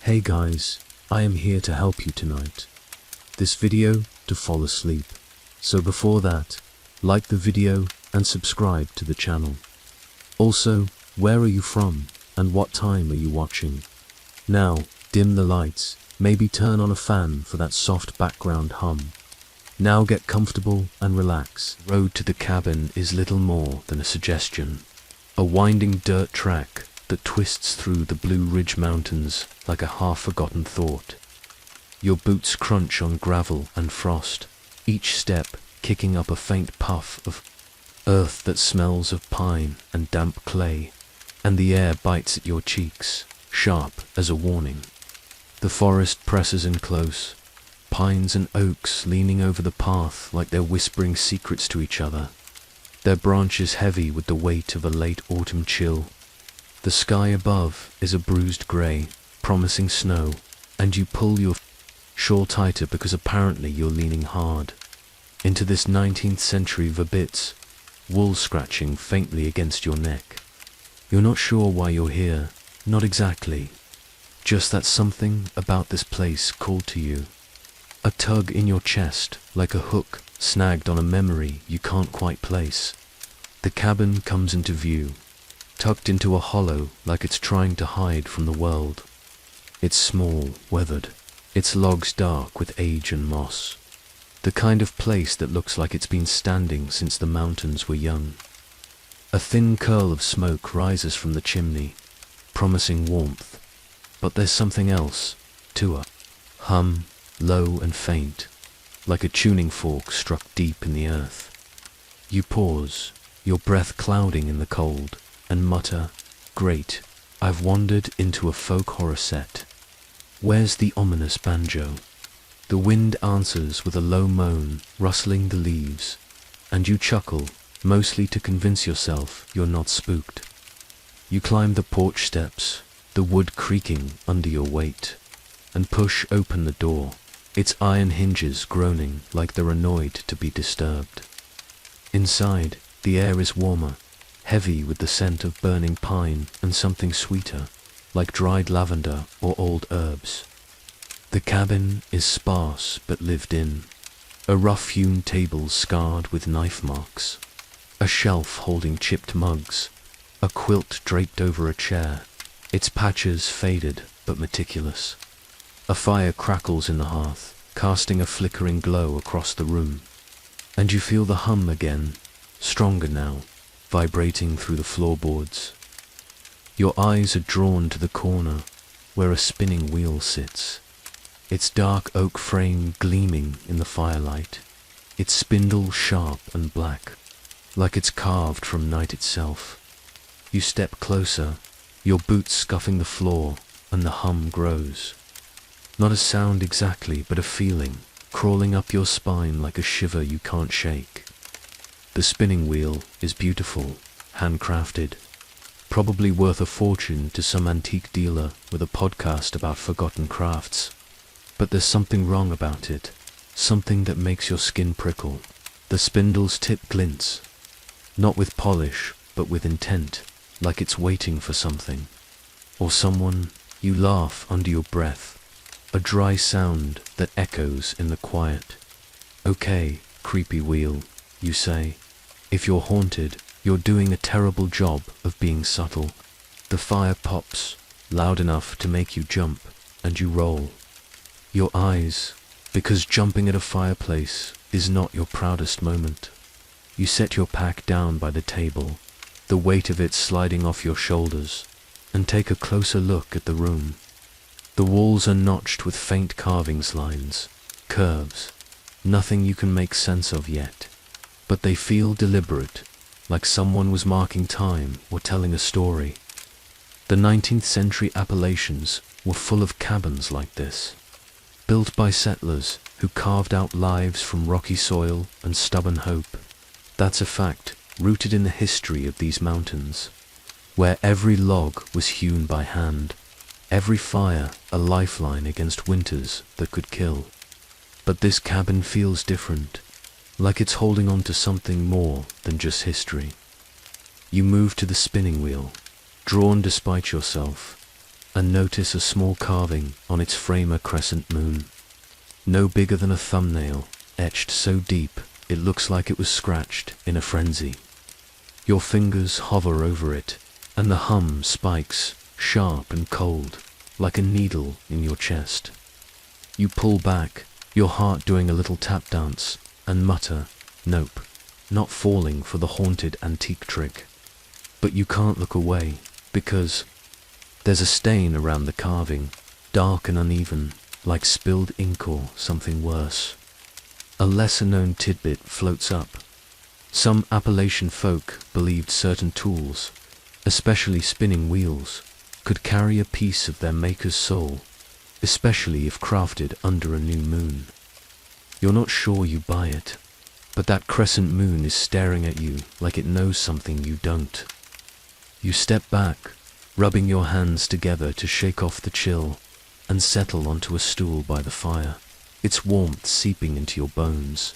Hey guys, I am here to help you tonight. This video to fall asleep. So before that, like the video and subscribe to the channel. Also, where are you from and what time are you watching? Now, dim the lights, maybe turn on a fan for that soft background hum. Now get comfortable and relax. The road to the cabin is little more than a suggestion. A winding dirt track that twists through the Blue Ridge Mountains like a half-forgotten thought. Your boots crunch on gravel and frost, each step kicking up a faint puff of earth that smells of pine and damp clay, and the air bites at your cheeks, sharp as a warning. The forest presses in close, pines and oaks leaning over the path like they're whispering secrets to each other, their branches heavy with the weight of a late autumn chill. The sky above is a bruised grey, promising snow, and you pull your shawl tighter because apparently you're leaning hard into this 19th century verbits, wool scratching faintly against your neck. You're not sure why you're here, not exactly, just that something about this place called to you. A tug in your chest, like a hook snagged on a memory you can't quite place. The cabin comes into view, tucked into a hollow like it's trying to hide from the world. It's small, weathered, its logs dark with age and moss. The kind of place that looks like it's been standing since the mountains were young. A thin curl of smoke rises from the chimney, promising warmth, but there's something else, to a hum, low and faint, like a tuning fork struck deep in the earth. You pause, your breath clouding in the cold, and mutter, "Great, I've wandered into a folk horror set. Where's the ominous banjo?" The wind answers with a low moan, rustling the leaves, and you chuckle, mostly to convince yourself you're not spooked. You climb the porch steps, the wood creaking under your weight, and push open the door, its iron hinges groaning like they're annoyed to be disturbed. Inside, the air is warmer, heavy with the scent of burning pine and something sweeter, like dried lavender or old herbs. The cabin is sparse but lived in. A rough-hewn table scarred with knife marks, a shelf holding chipped mugs, a quilt draped over a chair, its patches faded but meticulous. A fire crackles in the hearth, casting a flickering glow across the room, and you feel the hum again, stronger now, vibrating through the floorboards. Your eyes are drawn to the corner where a spinning wheel sits, its dark oak frame gleaming in the firelight, its spindle sharp and black, like it's carved from night itself. You step closer, your boots scuffing the floor, and the hum grows. Not a sound exactly, but a feeling, crawling up your spine like a shiver you can't shake. The spinning wheel is beautiful, handcrafted, probably worth a fortune to some antique dealer with a podcast about forgotten crafts. But there's something wrong about it, something that makes your skin prickle. The spindle's tip glints, not with polish, but with intent, like it's waiting for something. Or someone. You laugh under your breath, a dry sound that echoes in the quiet. "Okay, creepy wheel," you say. If you're haunted, you're doing a terrible job of being subtle. The fire pops, loud enough to make you jump, and you roll. Your eyes, because jumping at a fireplace is not your proudest moment. You set your pack down by the table, the weight of it sliding off your shoulders, and take a closer look at the room. The walls are notched with faint carvings lines, curves, nothing you can make sense of yet, but they feel deliberate, like someone was marking time or telling a story. The 19th century Appalachians were full of cabins like this, built by settlers who carved out lives from rocky soil and stubborn hope. That's a fact, rooted in the history of these mountains, where every log was hewn by hand, every fire a lifeline against winters that could kill. But this cabin feels different, like it's holding on to something more than just history. You move to the spinning wheel, drawn despite yourself, and notice a small carving on its frame, a crescent moon. No bigger than a thumbnail, etched so deep it looks like it was scratched in a frenzy. Your fingers hover over it, and the hum spikes, sharp and cold, like a needle in your chest. You pull back, your heart doing a little tap dance, and mutter, "Nope, not falling for the haunted antique trick." But you can't look away, because there's a stain around the carving, dark and uneven, like spilled ink or something worse. A lesser-known tidbit floats up. Some Appalachian folk believed certain tools, especially spinning wheels, could carry a piece of their maker's soul, especially if crafted under a new moon. You're not sure you buy it, but that crescent moon is staring at you like it knows something you don't. You step back, rubbing your hands together to shake off the chill, and settle onto a stool by the fire, its warmth seeping into your bones.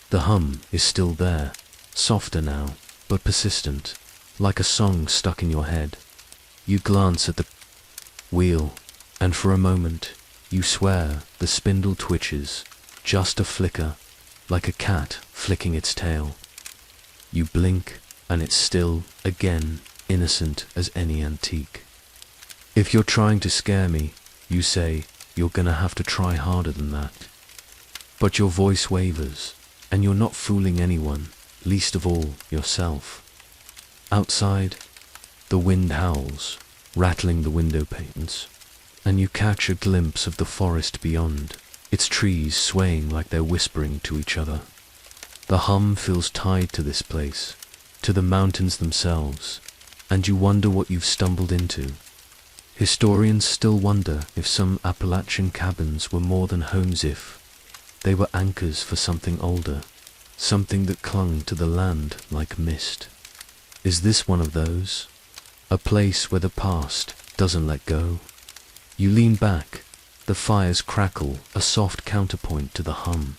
The hum is still there, softer now, but persistent, like a song stuck in your head. You glance at the wheel, and for a moment, you swear the spindle twitches, just a flicker, like a cat flicking its tail. You blink, and it's still, again, innocent as any antique. "If you're trying to scare me," you say, "you're gonna have to try harder than that." But your voice wavers, and you're not fooling anyone, least of all yourself. Outside, the wind howls, rattling the window panes, and you catch a glimpse of the forest beyond, its trees swaying like they're whispering to each other. The hum feels tied to this place, to the mountains themselves, and you wonder what you've stumbled into. Historians still wonder if some Appalachian cabins were more than homes, if they were anchors for something older, something that clung to the land like mist. Is this one of those? A place where the past doesn't let go? You lean back, the fire's crackle a soft counterpoint to the hum,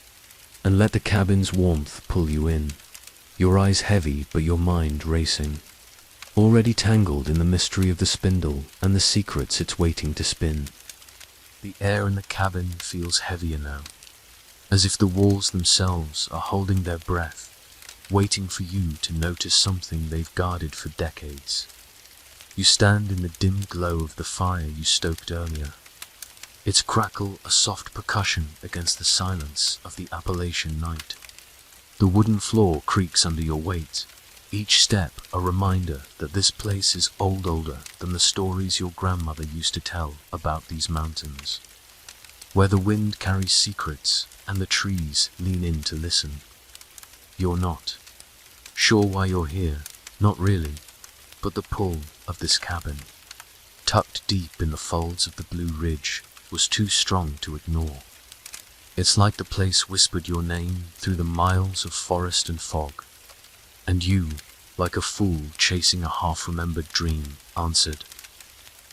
and let the cabin's warmth pull you in, your eyes heavy but your mind racing, already tangled in the mystery of the spindle and the secrets it's waiting to spin. The air in the cabin feels heavier now, as if the walls themselves are holding their breath, waiting for you to notice something they've guarded for decades. You stand in the dim glow of the fire you stoked earlier, its crackle a soft percussion against the silence of the Appalachian night. The wooden floor creaks under your weight, each step a reminder that this place is older than the stories your grandmother used to tell about these mountains, where the wind carries secrets and the trees lean in to listen. You're not sure why you're here, not really, but the pull of this cabin, tucked deep in the folds of the Blue Ridge, was too strong to ignore. It's like the place whispered your name through the miles of forest and fog, and you, like a fool chasing a half-remembered dream, answered.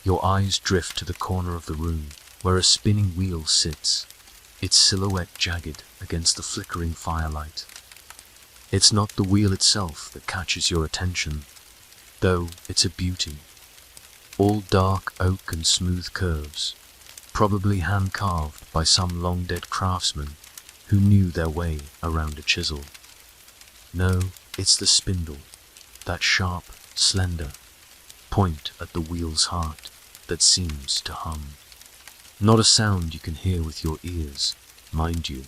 Your eyes drift to the corner of the room where a spinning wheel sits, its silhouette jagged against the flickering firelight. It's not the wheel itself that catches your attention, though it's a beauty. All dark oak and smooth curves, probably hand-carved by some long-dead craftsman who knew their way around a chisel. No, it's the spindle, that sharp, slender point at the wheel's heart that seems to hum. Not a sound you can hear with your ears, mind you,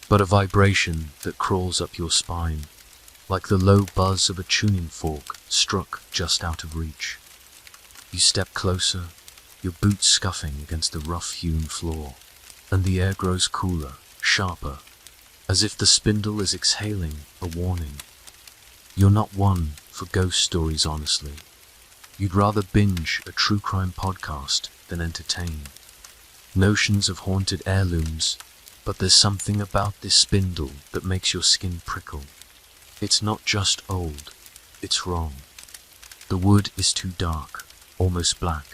but a vibration that crawls up your spine, like the low buzz of a tuning fork struck just out of reach. You step closer, your boots scuffing against the rough-hewn floor, and the air grows cooler, sharper, as if the spindle is exhaling a warning. You're not one for ghost stories, honestly. You'd rather binge a true crime podcast than entertain. Notions of haunted heirlooms, but there's something about this spindle that makes your skin prickle. It's not just old, it's wrong. The wood is too dark, almost black,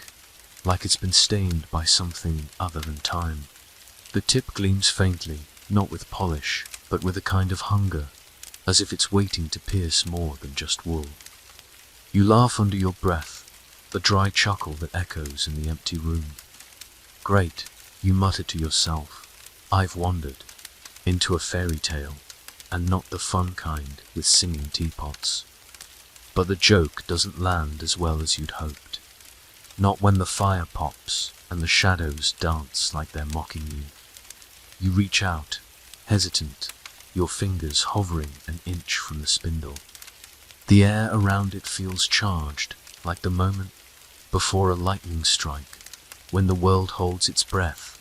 like it's been stained by something other than time. The tip gleams faintly, not with polish, but with a kind of hunger, as if it's waiting to pierce more than just wool. You laugh under your breath, the dry chuckle that echoes in the empty room. Great, you mutter to yourself. I've wandered into a fairy tale, and not the fun kind with singing teapots. But the joke doesn't land as well as you'd hoped. Not when the fire pops and the shadows dance like they're mocking you. You reach out, hesitant, your fingers hovering an inch from the spindle. The air around it feels charged, like the moment before a lightning strike, when the world holds its breath.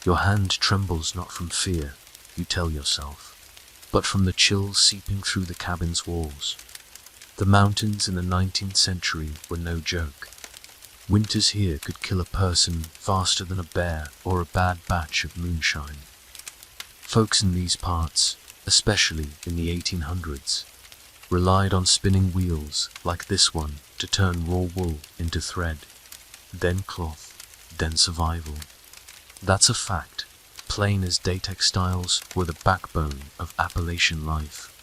Your hand trembles not from fear, you tell yourself, but from the chill seeping through the cabin's walls. The mountains in the 19th century were no joke. Winters here could kill a person faster than a bear or a bad batch of moonshine. Folks in these parts, especially in the 1800s, relied on spinning wheels like this one to turn raw wool into thread, then cloth, then survival. That's a fact, plain as day textiles were the backbone of Appalachian life,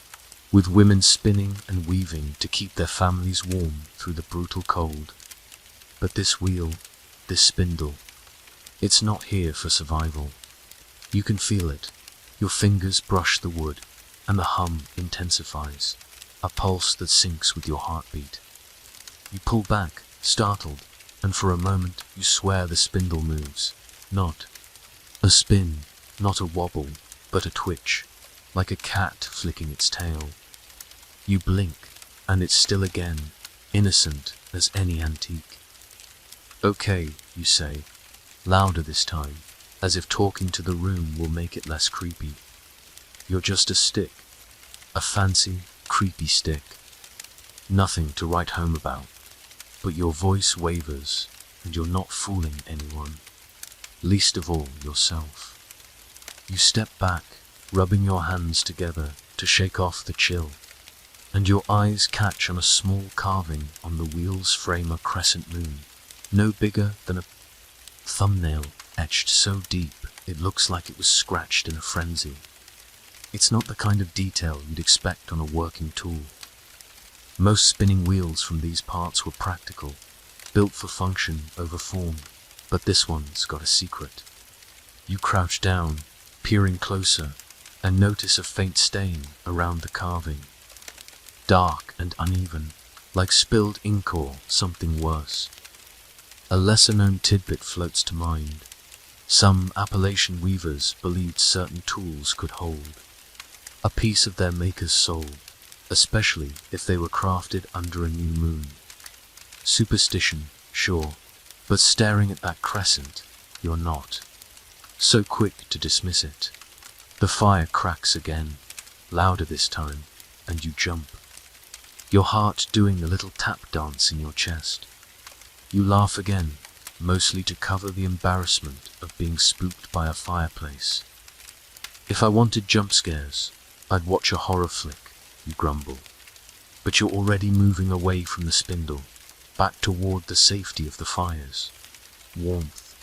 with women spinning and weaving to keep their families warm through the brutal cold. But this wheel, this spindle, it's not here for survival. You can feel it. Your fingers brush the wood, and the hum intensifies, a pulse that syncs with your heartbeat. You pull back, startled, and for a moment you swear the spindle moves. Not a spin, not a wobble, but a twitch, like a cat flicking its tail. You blink, and it's still again, innocent as any antique. Okay, you say, louder this time, as if talking to the room will make it less creepy. You're just a stick, a fancy, creepy stick. Nothing to write home about, but your voice wavers, and you're not fooling anyone, least of all yourself. You step back, rubbing your hands together to shake off the chill, and your eyes catch on a small carving on the wheel's frame, a crescent moon, no bigger than a thumbnail, etched so deep it looks like it was scratched in a frenzy. It's not the kind of detail you'd expect on a working tool. Most spinning wheels from these parts were practical, built for function over form, but this one's got a secret. You crouch down, peering closer, and notice a faint stain around the carving. Dark and uneven, like spilled ink or something worse. A lesser-known tidbit floats to mind. Some Appalachian weavers believed certain tools could hold a piece of their maker's soul, especially if they were crafted under a new moon. Superstition, sure, but staring at that crescent, you're not so quick to dismiss it. The fire cracks again, louder this time, and you jump, your heart doing a little tap dance in your chest. You laugh again, mostly to cover the embarrassment of being spooked by a fireplace. If I wanted jump scares, I'd watch a horror flick, you grumble. But you're already moving away from the spindle, back toward the safety of the fires. Warmth.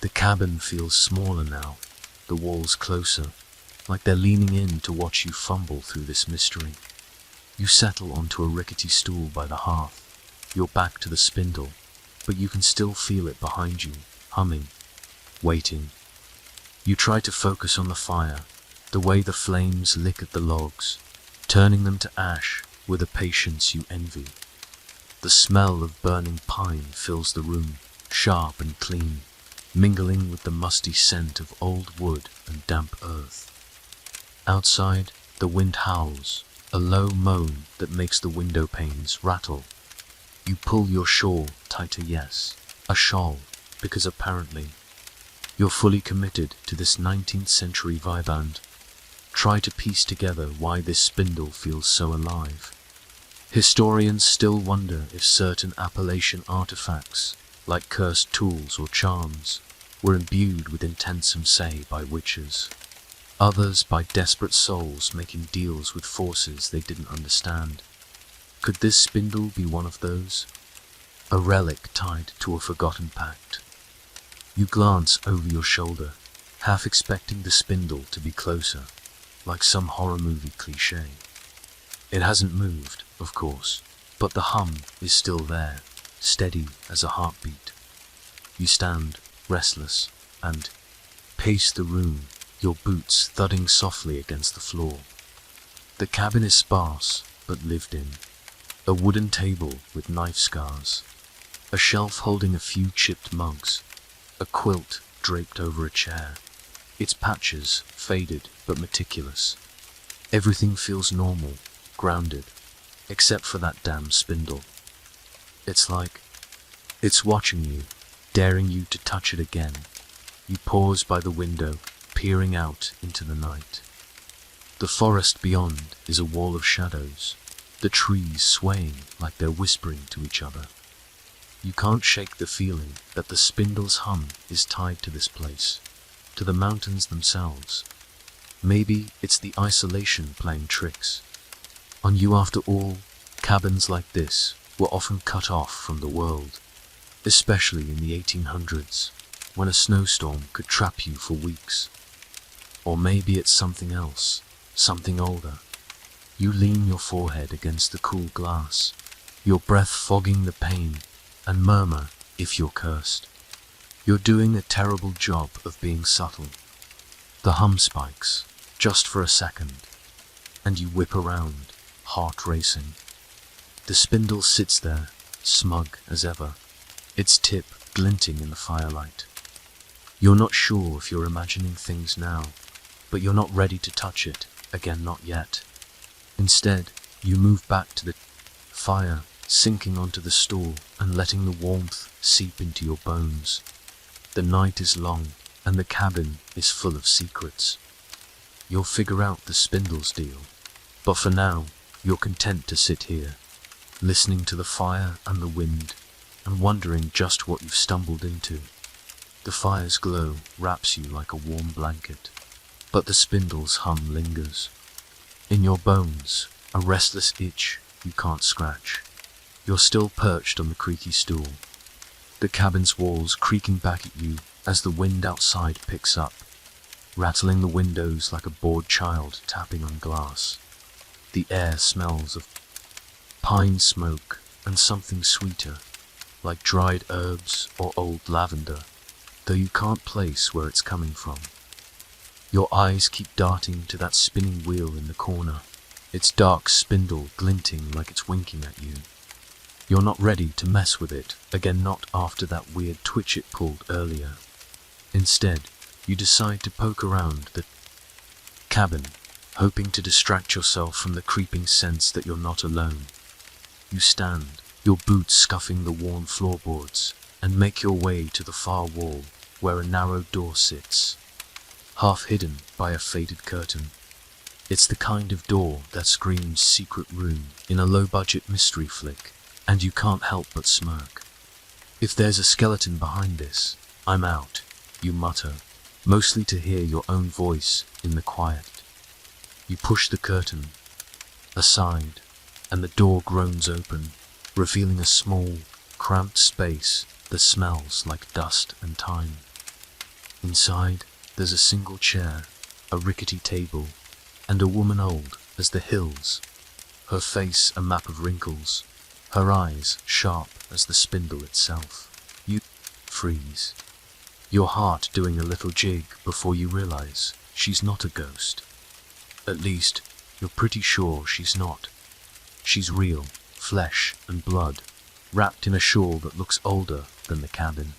The cabin feels smaller now, the walls closer, like they're leaning in to watch you fumble through this mystery. You settle onto a rickety stool by the hearth, your back to the spindle, but you can still feel it behind you, humming, waiting. You try to focus on the fire, the way the flames lick at the logs, turning them to ash with a patience you envy. The smell of burning pine fills the room, sharp and clean, mingling with the musty scent of old wood and damp earth. Outside, the wind howls, a low moan that makes the window panes rattle. You pull your shawl tighter, yes, a shawl, because apparently you're fully committed to this 19th century vibe and try to piece together why this spindle feels so alive. Historians still wonder if certain Appalachian artifacts, like cursed tools or charms, were imbued with intensum say by witches, others by desperate souls making deals with forces they didn't understand. Could this spindle be one of those? A relic tied to a forgotten pact. You glance over your shoulder, half expecting the spindle to be closer, like some horror movie cliché. It hasn't moved, of course, but the hum is still there, steady as a heartbeat. You stand, restless, and pace the room, your boots thudding softly against the floor. The cabin is sparse, but lived in. A wooden table with knife scars, a shelf holding a few chipped mugs, a quilt draped over a chair, its patches faded but meticulous. Everything feels normal, grounded, except for that damn spindle. It's like it's watching you, daring you to touch it again. You pause by the window, peering out into the night. The forest beyond is a wall of shadows, the trees swaying like they're whispering to each other. You can't shake the feeling that the spindle's hum is tied to this place, to the mountains themselves. Maybe it's the isolation playing tricks on you. After all, cabins like this were often cut off from the world, especially in the 1800s, when a snowstorm could trap you for weeks. Or maybe it's something else, something older. You lean your forehead against the cool glass, your breath fogging the pain, and murmur if you're cursed. You're doing a terrible job of being subtle. The hum spikes, just for a second, and you whip around, heart racing. The spindle sits there, smug as ever, its tip glinting in the firelight. You're not sure if you're imagining things now, but you're not ready to touch it, again not yet. Instead, you move back to the fire, sinking onto the stool and letting the warmth seep into your bones. The night is long, and the cabin is full of secrets. You'll figure out the spindle's deal, but for now, you're content to sit here, listening to the fire and the wind, and wondering just what you've stumbled into. The fire's glow wraps you like a warm blanket, but the spindle's hum lingers. In your bones, a restless itch you can't scratch. You're still perched on the creaky stool, the cabin's walls creaking back at you as the wind outside picks up, rattling the windows like a bored child tapping on glass. The air smells of pine smoke and something sweeter, like dried herbs or old lavender, though you can't place where it's coming from. Your eyes keep darting to that spinning wheel in the corner, its dark spindle glinting like it's winking at you. You're not ready to mess with it, again not after that weird twitch it pulled earlier. Instead, you decide to poke around the cabin, hoping to distract yourself from the creeping sense that you're not alone. You stand, your boots scuffing the worn floorboards, and make your way to the far wall where a narrow door sits, half hidden by a faded curtain. It's the kind of door that screams secret room in a low-budget mystery flick, and you can't help but smirk. If there's a skeleton behind this, I'm out, you mutter, mostly to hear your own voice in the quiet. You push the curtain aside, and the door groans open, revealing a small, cramped space that smells like dust and time. Inside, there's a single chair, a rickety table, and a woman old as the hills, her face a map of wrinkles, her eyes sharp as the spindle itself. You freeze, your heart doing a little jig before you realize she's not a ghost. At least, you're pretty sure she's not. She's real, flesh and blood, wrapped in a shawl that looks older than the cabin.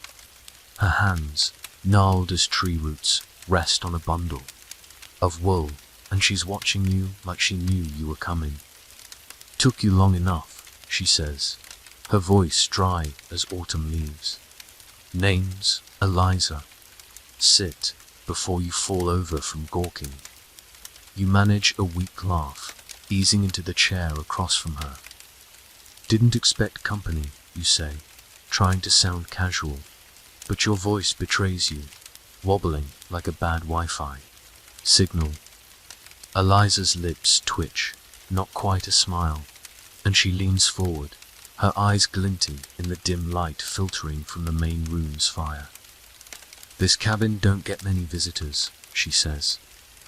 Her hands, gnarled as tree roots, rest on a bundle of wool, and she's watching you like she knew you were coming. "Took you long enough," she says, her voice dry as autumn leaves. "Name's Eliza. Sit before you fall over from gawking." You manage a weak laugh, easing into the chair across from her. "Didn't expect company," you say, trying to sound casual, but your voice betrays you, wobbling like a bad Wi-Fi signal. Eliza's lips twitch, not quite a smile, and she leans forward, her eyes glinting in the dim light filtering from the main room's fire. "This cabin don't get many visitors," she says,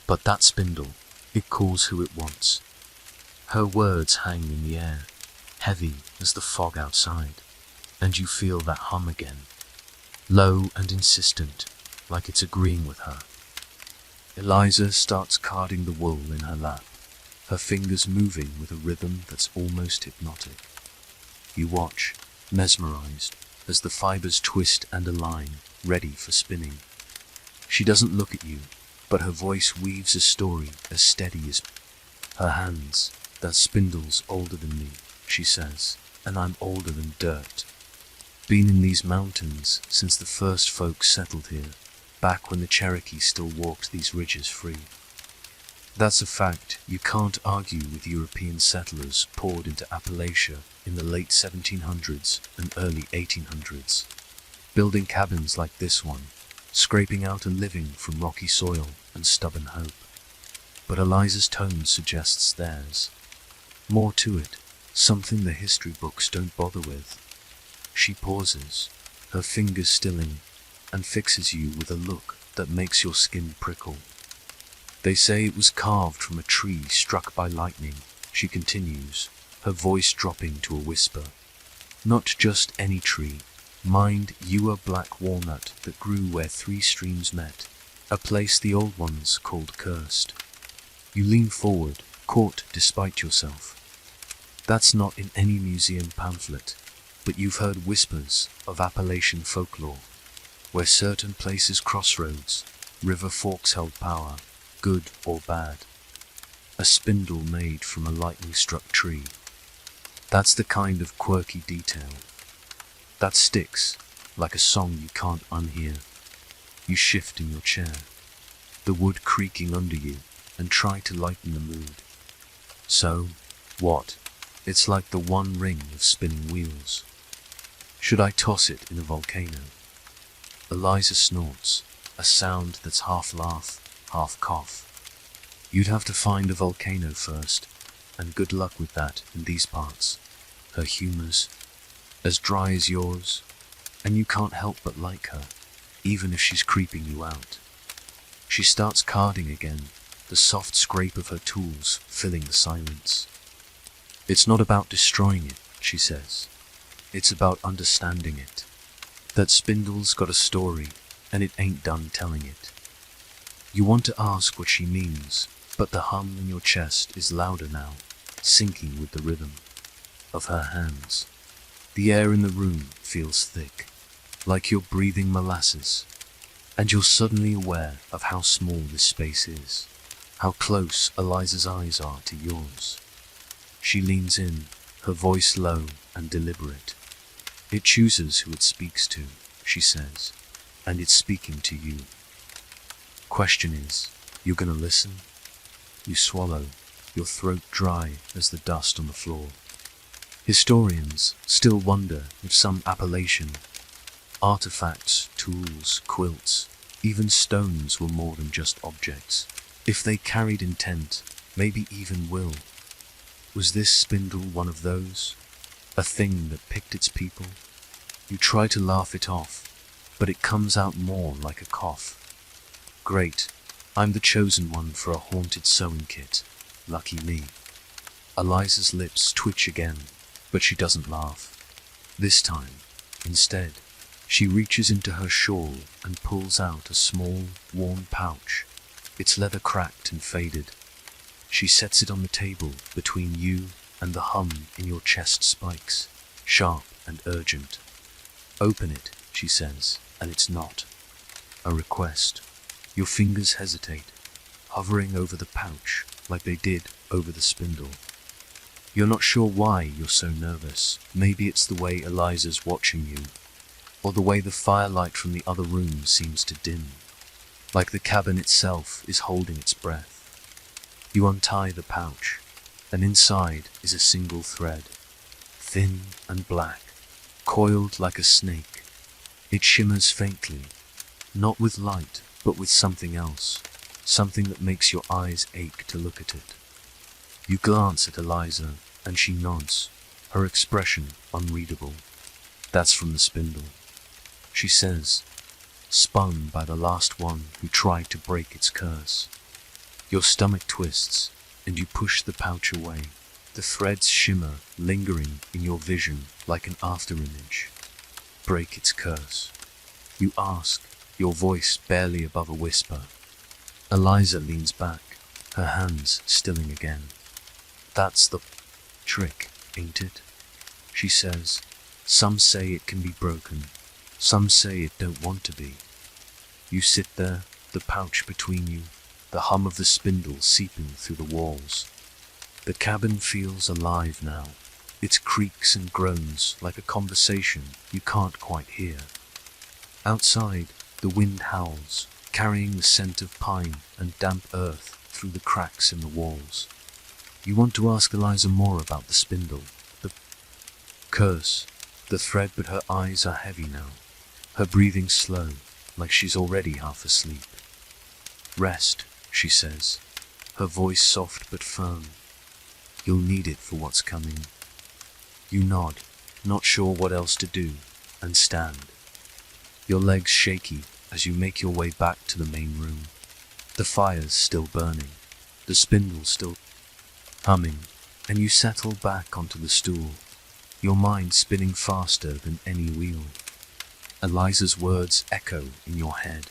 "but that spindle, it calls who it wants." Her words hang in the air, heavy as the fog outside, and you feel that hum again, low and insistent, like it's agreeing with her. Eliza starts carding the wool in her lap, her fingers moving with a rhythm that's almost hypnotic. You watch, mesmerized, as the fibers twist and align, ready for spinning. She doesn't look at you, but her voice weaves a story as steady as her hands. That spindle's older than me, she says, and I'm older than dirt. Been in these mountains since the first folks settled here, back when the Cherokee still walked these ridges free. That's a fact you can't argue with. European settlers poured into Appalachia in the late 1700s and early 1800s, building cabins like this one, scraping out a living from rocky soil and stubborn hope. But Eliza's tone suggests there's more to it, something the history books don't bother with. She pauses, her fingers stilling, and fixes you with a look that makes your skin prickle. They say it was carved from a tree struck by lightning, she continues, her voice dropping to a whisper. Not just any tree. Mind you, a black walnut that grew where 3 streams met, a place the old ones called cursed. You lean forward, caught despite yourself. That's not in any museum pamphlet, but you've heard whispers of Appalachian folklore, where certain places crossroads, river forks held power, good or bad. A spindle made from a lightning-struck tree. That's the kind of quirky detail that sticks like a song you can't unhear. You shift in your chair, the wood creaking under you, and try to lighten the mood. So, what? It's like the one ring of spinning wheels. Should I toss it in a volcano? Eliza snorts, a sound that's half laugh, half cough. You'd have to find a volcano first, and good luck with that in these parts. Her humor's as dry as yours, and you can't help but like her, even if she's creeping you out. She starts carding again, the soft scrape of her tools filling the silence. It's not about destroying it, she says. It's about understanding it. That spindle's got a story, and it ain't done telling it. You want to ask what she means, but the hum in your chest is louder now, syncing with the rhythm of her hands. The air in the room feels thick, like you're breathing molasses, and you're suddenly aware of how small this space is, how close Eliza's eyes are to yours. She leans in, her voice low and deliberate. It chooses who it speaks to, she says, and it's speaking to you. Question is, you're gonna listen? You swallow, your throat dry as the dust on the floor. Historians still wonder if some Appalachian artifacts, tools, quilts, even stones were more than just objects. If they carried intent, maybe even will. Was this spindle one of those? A thing that picked its people? You try to laugh it off, but it comes out more like a cough. Great, I'm the chosen one for a haunted sewing kit. Lucky me. Eliza's lips twitch again, but she doesn't laugh. This time, instead, she reaches into her shawl and pulls out a small, worn pouch, its leather cracked and faded. She sets it on the table between you and the hum in your chest spikes, sharp and urgent. Open it, she says, and it's not a request. Your fingers hesitate, hovering over the pouch like they did over the spindle. You're not sure why you're so nervous. Maybe it's the way Eliza's watching you, or the way the firelight from the other room seems to dim, like the cabin itself is holding its breath. You untie the pouch, and inside is a single thread, thin and black, coiled like a snake. It shimmers faintly, not with light, but with something else, something that makes your eyes ache to look at it. You glance at Eliza, and she nods, her expression unreadable. That's from the spindle, she says, spun by the last one who tried to break its curse. Your stomach twists, and you push the pouch away, the threads shimmer, lingering in your vision like an afterimage. break its curse? You ask, your voice barely above a whisper. Eliza leans back, her hands stilling again. That's the trick, ain't it? She says. Some say it can be broken. Some say it don't want to be. You sit there, the pouch between you, the hum of the spindle seeping through the walls. The cabin feels alive now. It creaks and groans like a conversation you can't quite hear. Outside, the wind howls, carrying the scent of pine and damp earth through the cracks in the walls. You want to ask Eliza more about the spindle, the curse, the thread, but her eyes are heavy now, her breathing slow, like she's already half asleep. Rest, she says, her voice soft but firm. You'll need it for what's coming. You nod, not sure what else to do, and stand. Your legs shaky as you make your way back to the main room. The fire's still burning, the spindle still humming, and you settle back onto the stool, your mind spinning faster than any wheel. Eliza's words echo in your head,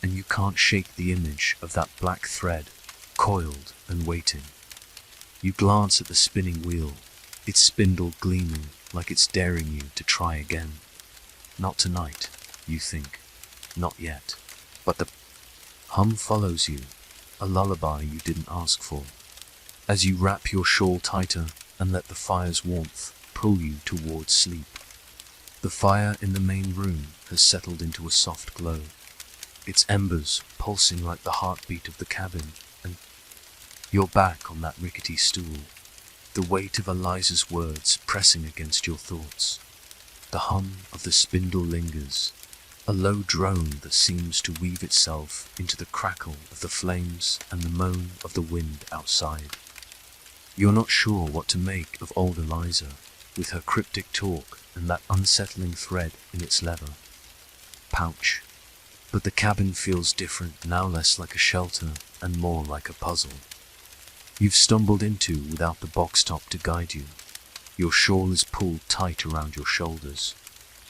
and you can't shake the image of that black thread, coiled and waiting. You glance at the spinning wheel, its spindle gleaming like it's daring you to try again. Not tonight, you think. Not yet. But the hum follows you, a lullaby you didn't ask for. As you wrap your shawl tighter and let the fire's warmth pull you towards sleep. The fire in the main room has settled into a soft glow, its embers pulsing like the heartbeat of the cabin, and you're back on that rickety stool, the weight of Eliza's words pressing against your thoughts. The hum of the spindle lingers, a low drone that seems to weave itself into the crackle of the flames and the moan of the wind outside. You're not sure what to make of old Eliza, with her cryptic talk and that unsettling thread in its leather pouch. But the cabin feels different now, less like a shelter and more like a puzzle you've stumbled into without the box top to guide you. Your shawl is pulled tight around your shoulders,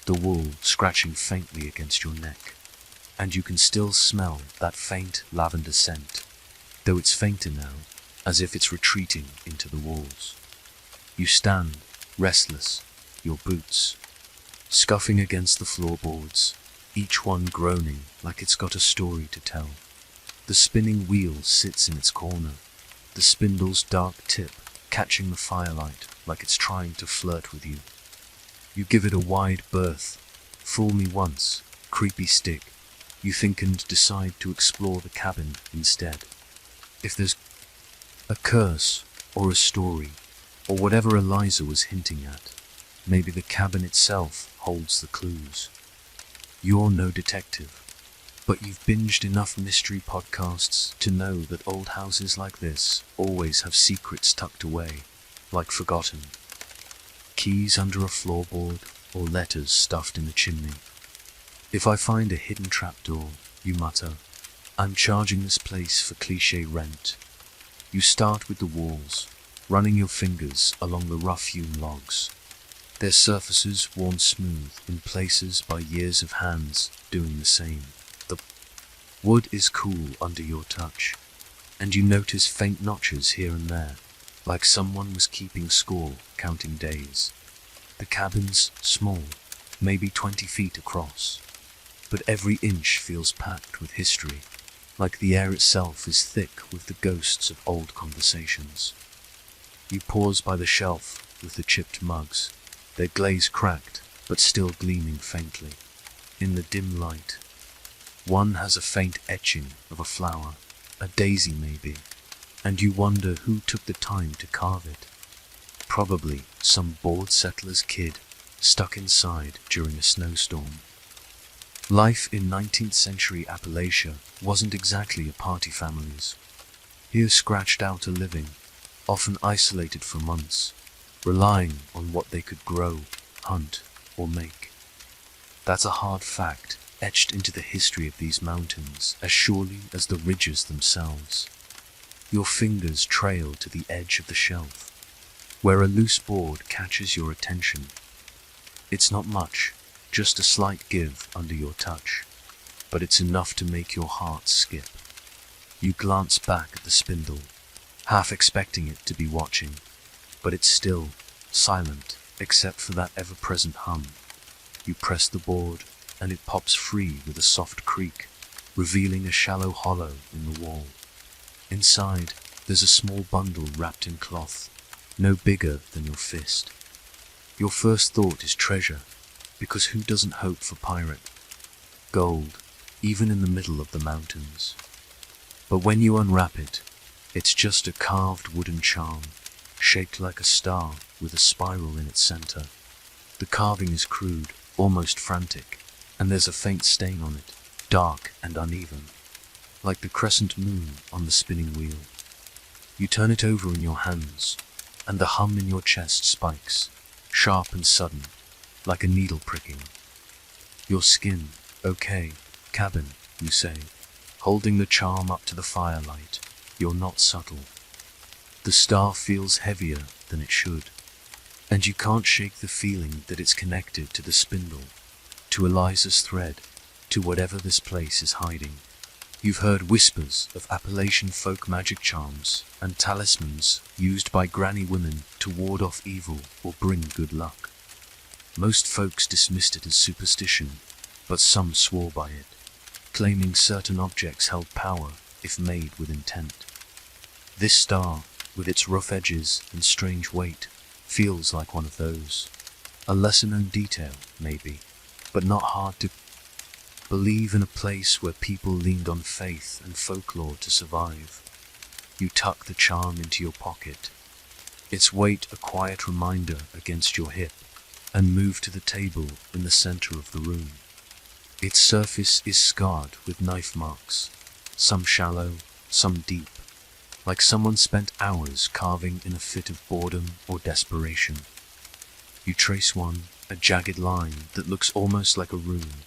the wool scratching faintly against your neck, and you can still smell that faint lavender scent, though it's fainter now, as if it's retreating into the walls. You stand, restless, your boots scuffing against the floorboards, each one groaning like it's got a story to tell. The spinning wheel sits in its corner, the spindle's dark tip catching the firelight like it's trying to flirt with you. You give it a wide berth. Fool me once, creepy stick, you think, and decide to explore the cabin instead. If there's a curse or a story, or whatever Eliza was hinting at, maybe the cabin itself holds the clues. You're no detective, but you've binged enough mystery podcasts to know that old houses like this always have secrets tucked away, like forgotten keys under a floorboard or letters stuffed in a chimney. If I find a hidden trapdoor, you mutter, I'm charging this place for cliché rent. You start with the walls, running your fingers along the rough-hewn logs, their surfaces worn smooth in places by years of hands doing the same. The wood is cool under your touch, and you notice faint notches here and there, like someone was keeping score, counting days. The cabin's small, maybe 20 feet across, but every inch feels packed with history, like the air itself is thick with the ghosts of old conversations. You pause by the shelf with the chipped mugs, their glaze cracked but still gleaming faintly. In the dim light, one has a faint etching of a flower, a daisy maybe, and you wonder who took the time to carve it. Probably some bored settler's kid stuck inside during a snowstorm. Life in 19th century Appalachia wasn't exactly a party family's. Here scratched out a living, often isolated for months, relying on what they could grow, hunt, or make. That's a hard fact, etched into the history of these mountains as surely as the ridges themselves. Your fingers trail to the edge of the shelf, where a loose board catches your attention. It's not much, just a slight give under your touch, but it's enough to make your heart skip. You glance back at the spindle, half expecting it to be watching, but it's still silent, except for that ever-present hum. You press the board, and it pops free with a soft creak, revealing a shallow hollow in the wall. Inside, there's a small bundle wrapped in cloth, no bigger than your fist. Your first thought is treasure, because who doesn't hope for pirate gold, even in the middle of the mountains? But when you unwrap it, it's just a carved wooden charm, shaped like a star with a spiral in its center. The carving is crude, almost frantic, and there's a faint stain on it, dark and uneven, like the crescent moon on the spinning wheel. You turn it over in your hands, and the hum in your chest spikes, sharp and sudden, like a needle pricking. Your skin, okay, cabin, you say, holding the charm up to the firelight. You're not subtle. The star feels heavier than it should, and you can't shake the feeling that it's connected to the spindle, to Eliza's thread, to whatever this place is hiding. You've heard whispers of Appalachian folk magic charms and talismans used by granny women to ward off evil or bring good luck. Most folks dismissed it as superstition, but some swore by it, claiming certain objects held power if made with intent. This star, with its rough edges and strange weight, feels like one of those. A lesser-known detail, maybe, but not hard to believe in a place where people leaned on faith and folklore to survive. You tuck the charm into your pocket, its weight a quiet reminder against your hip, and move to the table in the center of the room. Its surface is scarred with knife marks, some shallow, some deep, like someone spent hours carving in a fit of boredom or desperation. You trace one, a jagged line that looks almost like a rune,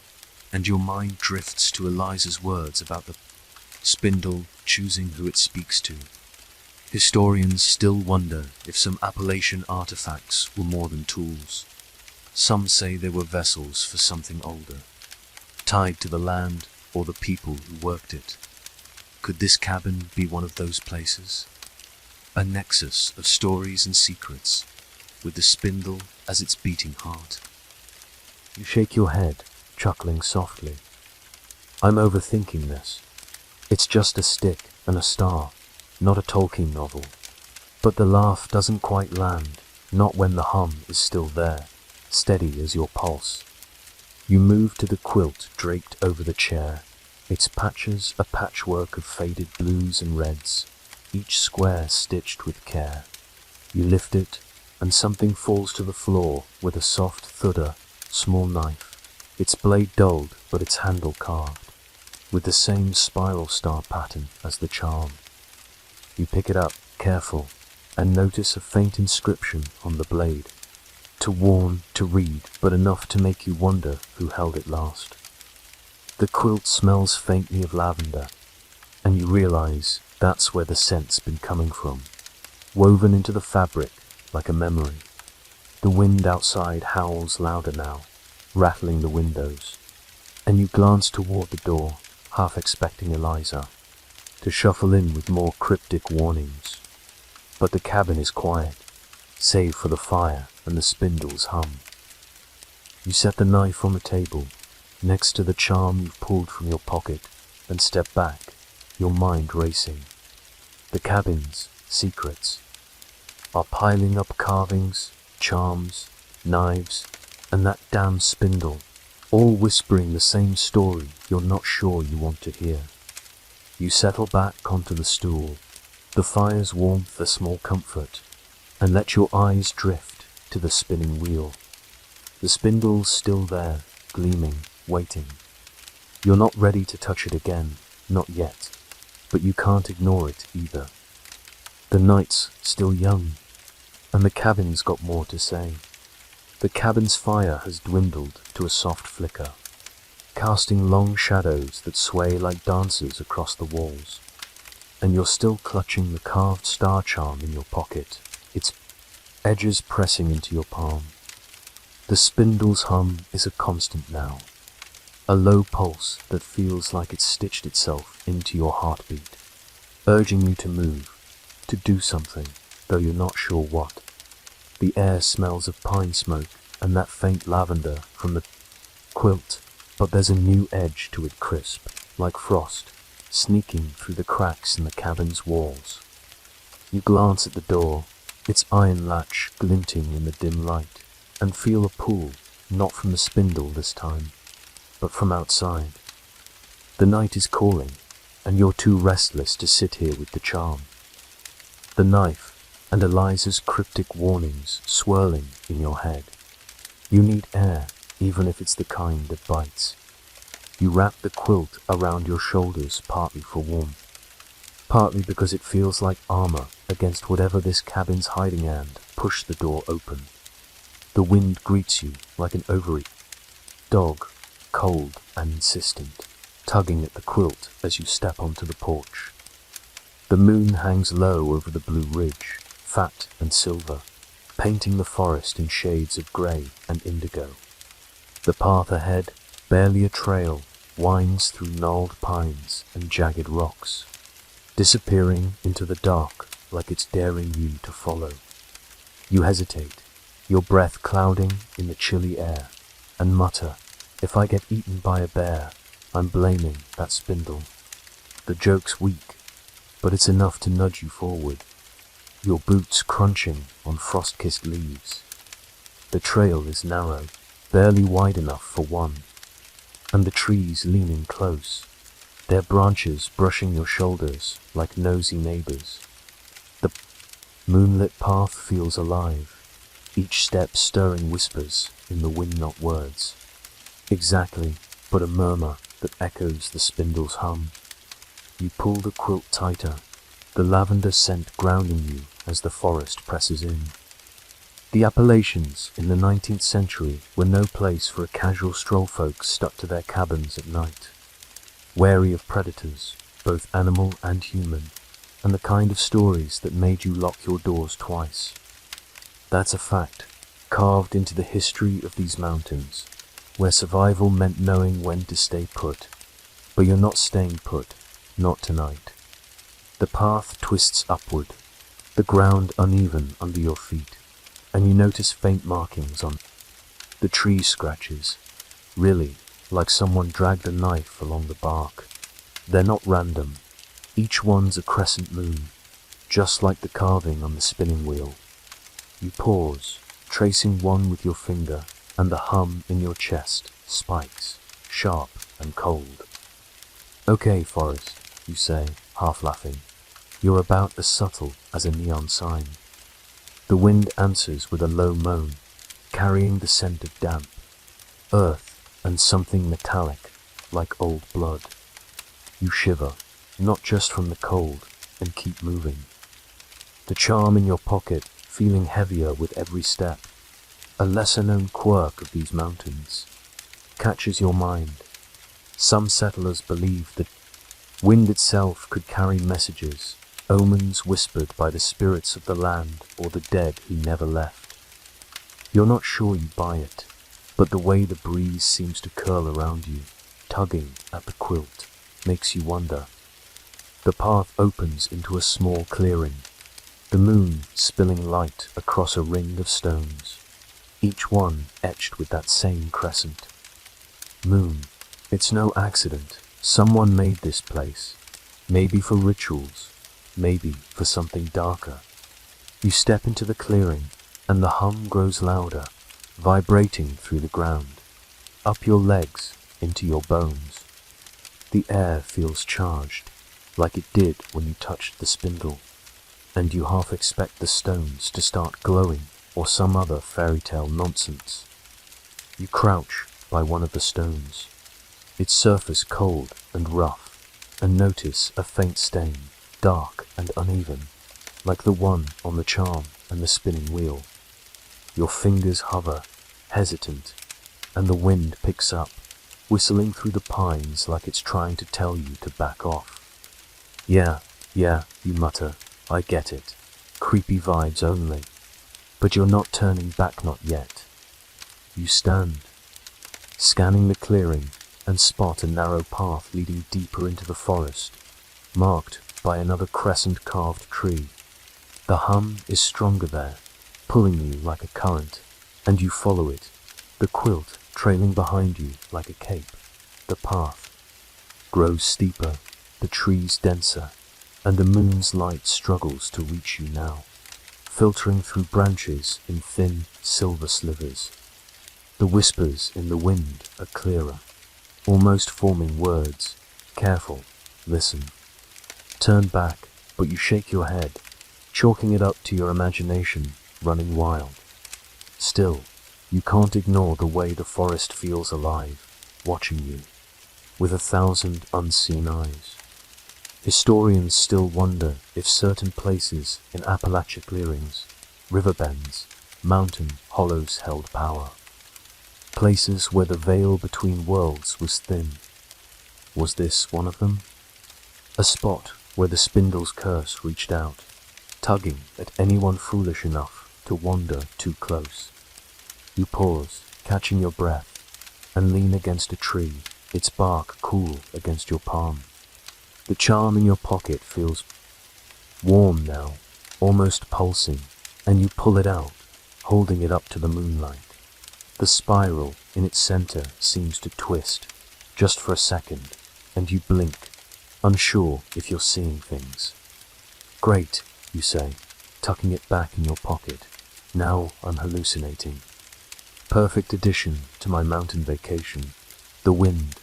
and your mind drifts to Eliza's words about the spindle choosing who it speaks to. Historians still wonder if some Appalachian artifacts were more than tools. Some say they were vessels for something older, tied to the land or the people who worked it. Could this cabin be one of those places? A nexus of stories and secrets, with the spindle as its beating heart. You shake your head, chuckling softly. I'm overthinking this. It's just a stick and a star, not a Tolkien novel. But the laugh doesn't quite land, not when the hum is still there, steady as your pulse. You move to the quilt draped over the chair, its patches a patchwork of faded blues and reds, each square stitched with care. You lift it, and something falls to the floor with a soft thudder, small knife, its blade dulled but its handle carved, with the same spiral star pattern as the charm. You pick it up, careful, and notice a faint inscription on the blade. To warn, to read, but enough to make you wonder who held it last. The quilt smells faintly of lavender, and you realize that's where the scent's been coming from, woven into the fabric like a memory. The wind outside howls louder now, rattling the windows, and you glance toward the door, half expecting Eliza to shuffle in with more cryptic warnings. But the cabin is quiet, save for the fire and the spindle's hum. You set the knife on the table, next to the charm you've pulled from your pocket, and step back, your mind racing. The cabin's secrets are piling up: carvings, charms, knives, and that damn spindle, all whispering the same story you're not sure you want to hear. You settle back onto the stool, the fire's warmth a small comfort, and let your eyes drift to the spinning wheel. The spindle's still there, gleaming, waiting. You're not ready to touch it again, not yet, but you can't ignore it either. The night's still young, and the cabin's got more to say. The cabin's fire has dwindled to a soft flicker, casting long shadows that sway like dancers across the walls. And you're still clutching the carved star charm in your pocket, its edges pressing into your palm. The spindle's hum is a constant now, a low pulse that feels like it's stitched itself into your heartbeat, urging you to move, to do something, though you're not sure what. The air smells of pine smoke and that faint lavender from the quilt, but there's a new edge to it, crisp, like frost, sneaking through the cracks in the cabin's walls. You glance at the door, its iron latch glinting in the dim light, and feel a pull, not from the spindle this time, but from outside. The night is calling, and you're too restless to sit here with the charm. The knife and Eliza's cryptic warnings swirling in your head. You need air, even if it's the kind that bites. You wrap the quilt around your shoulders, partly for warmth, partly because it feels like armor against whatever this cabin's hiding, and push the door open. The wind greets you like an overeager dog, cold and insistent, tugging at the quilt as you step onto the porch. The moon hangs low over the blue ridge, fat and silver, painting the forest in shades of grey and indigo. The path ahead, barely a trail, winds through gnarled pines and jagged rocks, disappearing into the dark like it's daring you to follow. You hesitate, your breath clouding in the chilly air, and mutter, "If I get eaten by a bear, I'm blaming that spindle." The joke's weak, but it's enough to nudge you forward, your boots crunching on frost-kissed leaves. The trail is narrow, barely wide enough for one, and the trees leaning close, their branches brushing your shoulders like nosy neighbors. The moonlit path feels alive, each step stirring whispers in the wind, not words, exactly, but a murmur that echoes the spindle's hum. You pull the quilt tighter, the lavender scent grounding you as the forest presses in. The Appalachians in the 19th century were no place for a casual stroll, folks stuck to their cabins at night, wary of predators, both animal and human, and the kind of stories that made you lock your doors twice. That's a fact, carved into the history of these mountains, where survival meant knowing when to stay put. But you're not staying put, not tonight. The path twists upward, the ground uneven under your feet, and you notice faint markings on the tree scratches, really, like someone dragged a knife along the bark. They're not random, each one's a crescent moon, just like the carving on the spinning wheel. You pause, tracing one with your finger, and the hum in your chest spikes, sharp and cold. "Okay, Forrest," you say, half laughing. "You're about as subtle as a neon sign." The wind answers with a low moan, carrying the scent of damp, earth, and something metallic, like old blood. You shiver, not just from the cold, and keep moving. The charm in your pocket feeling heavier with every step, a lesser-known quirk of these mountains, catches your mind. Some settlers believe that wind itself could carry messages, omens whispered by the spirits of the land or the dead who never left. You're not sure you buy it, but the way the breeze seems to curl around you, tugging at the quilt, makes you wonder. The path opens into a small clearing, the moon spilling light across a ring of stones, each one etched with that same crescent. Moon. It's no accident. Someone made this place, maybe for rituals, maybe for something darker. You step into the clearing, and the hum grows louder, vibrating through the ground, up your legs, into your bones. The air feels charged, like it did when you touched the spindle, and you half expect the stones to start glowing or some other fairy tale nonsense. You crouch by one of the stones, its surface cold and rough, and notice a faint stain, dark and uneven, like the one on the charm and the spinning wheel. Your fingers hover, hesitant, and the wind picks up, whistling through the pines like it's trying to tell you to back off. Yeah, you mutter, "I get it. Creepy vibes only." But you're not turning back, not yet. You stand, scanning the clearing, and spot a narrow path leading deeper into the forest, marked by another crescent-carved tree. The hum is stronger there, pulling you like a current, and you follow it, the quilt trailing behind you like a cape. The path grows steeper, the trees denser, and the moon's light struggles to reach you now, filtering through branches in thin silver slivers. The whispers in the wind are clearer, almost forming words. Careful, listen. Turn back, but you shake your head, chalking it up to your imagination running wild. Still, you can't ignore the way the forest feels alive, watching you, with 1,000 unseen eyes. Historians still wonder if certain places in Appalachia clearings, river bends, mountain hollows held power. Places where the veil between worlds was thin. Was this one of them? A spot where the spindle's curse reached out, tugging at anyone foolish enough to wander too close. You pause, catching your breath, and lean against a tree, its bark cool against your palm. The charm in your pocket feels warm now, almost pulsing, and you pull it out, holding it up to the moonlight. The spiral in its center seems to twist, just for a second, and you blink, unsure if you're seeing things. Great, you say, tucking it back in your pocket. Now I'm hallucinating. Perfect addition to my mountain vacation. The wind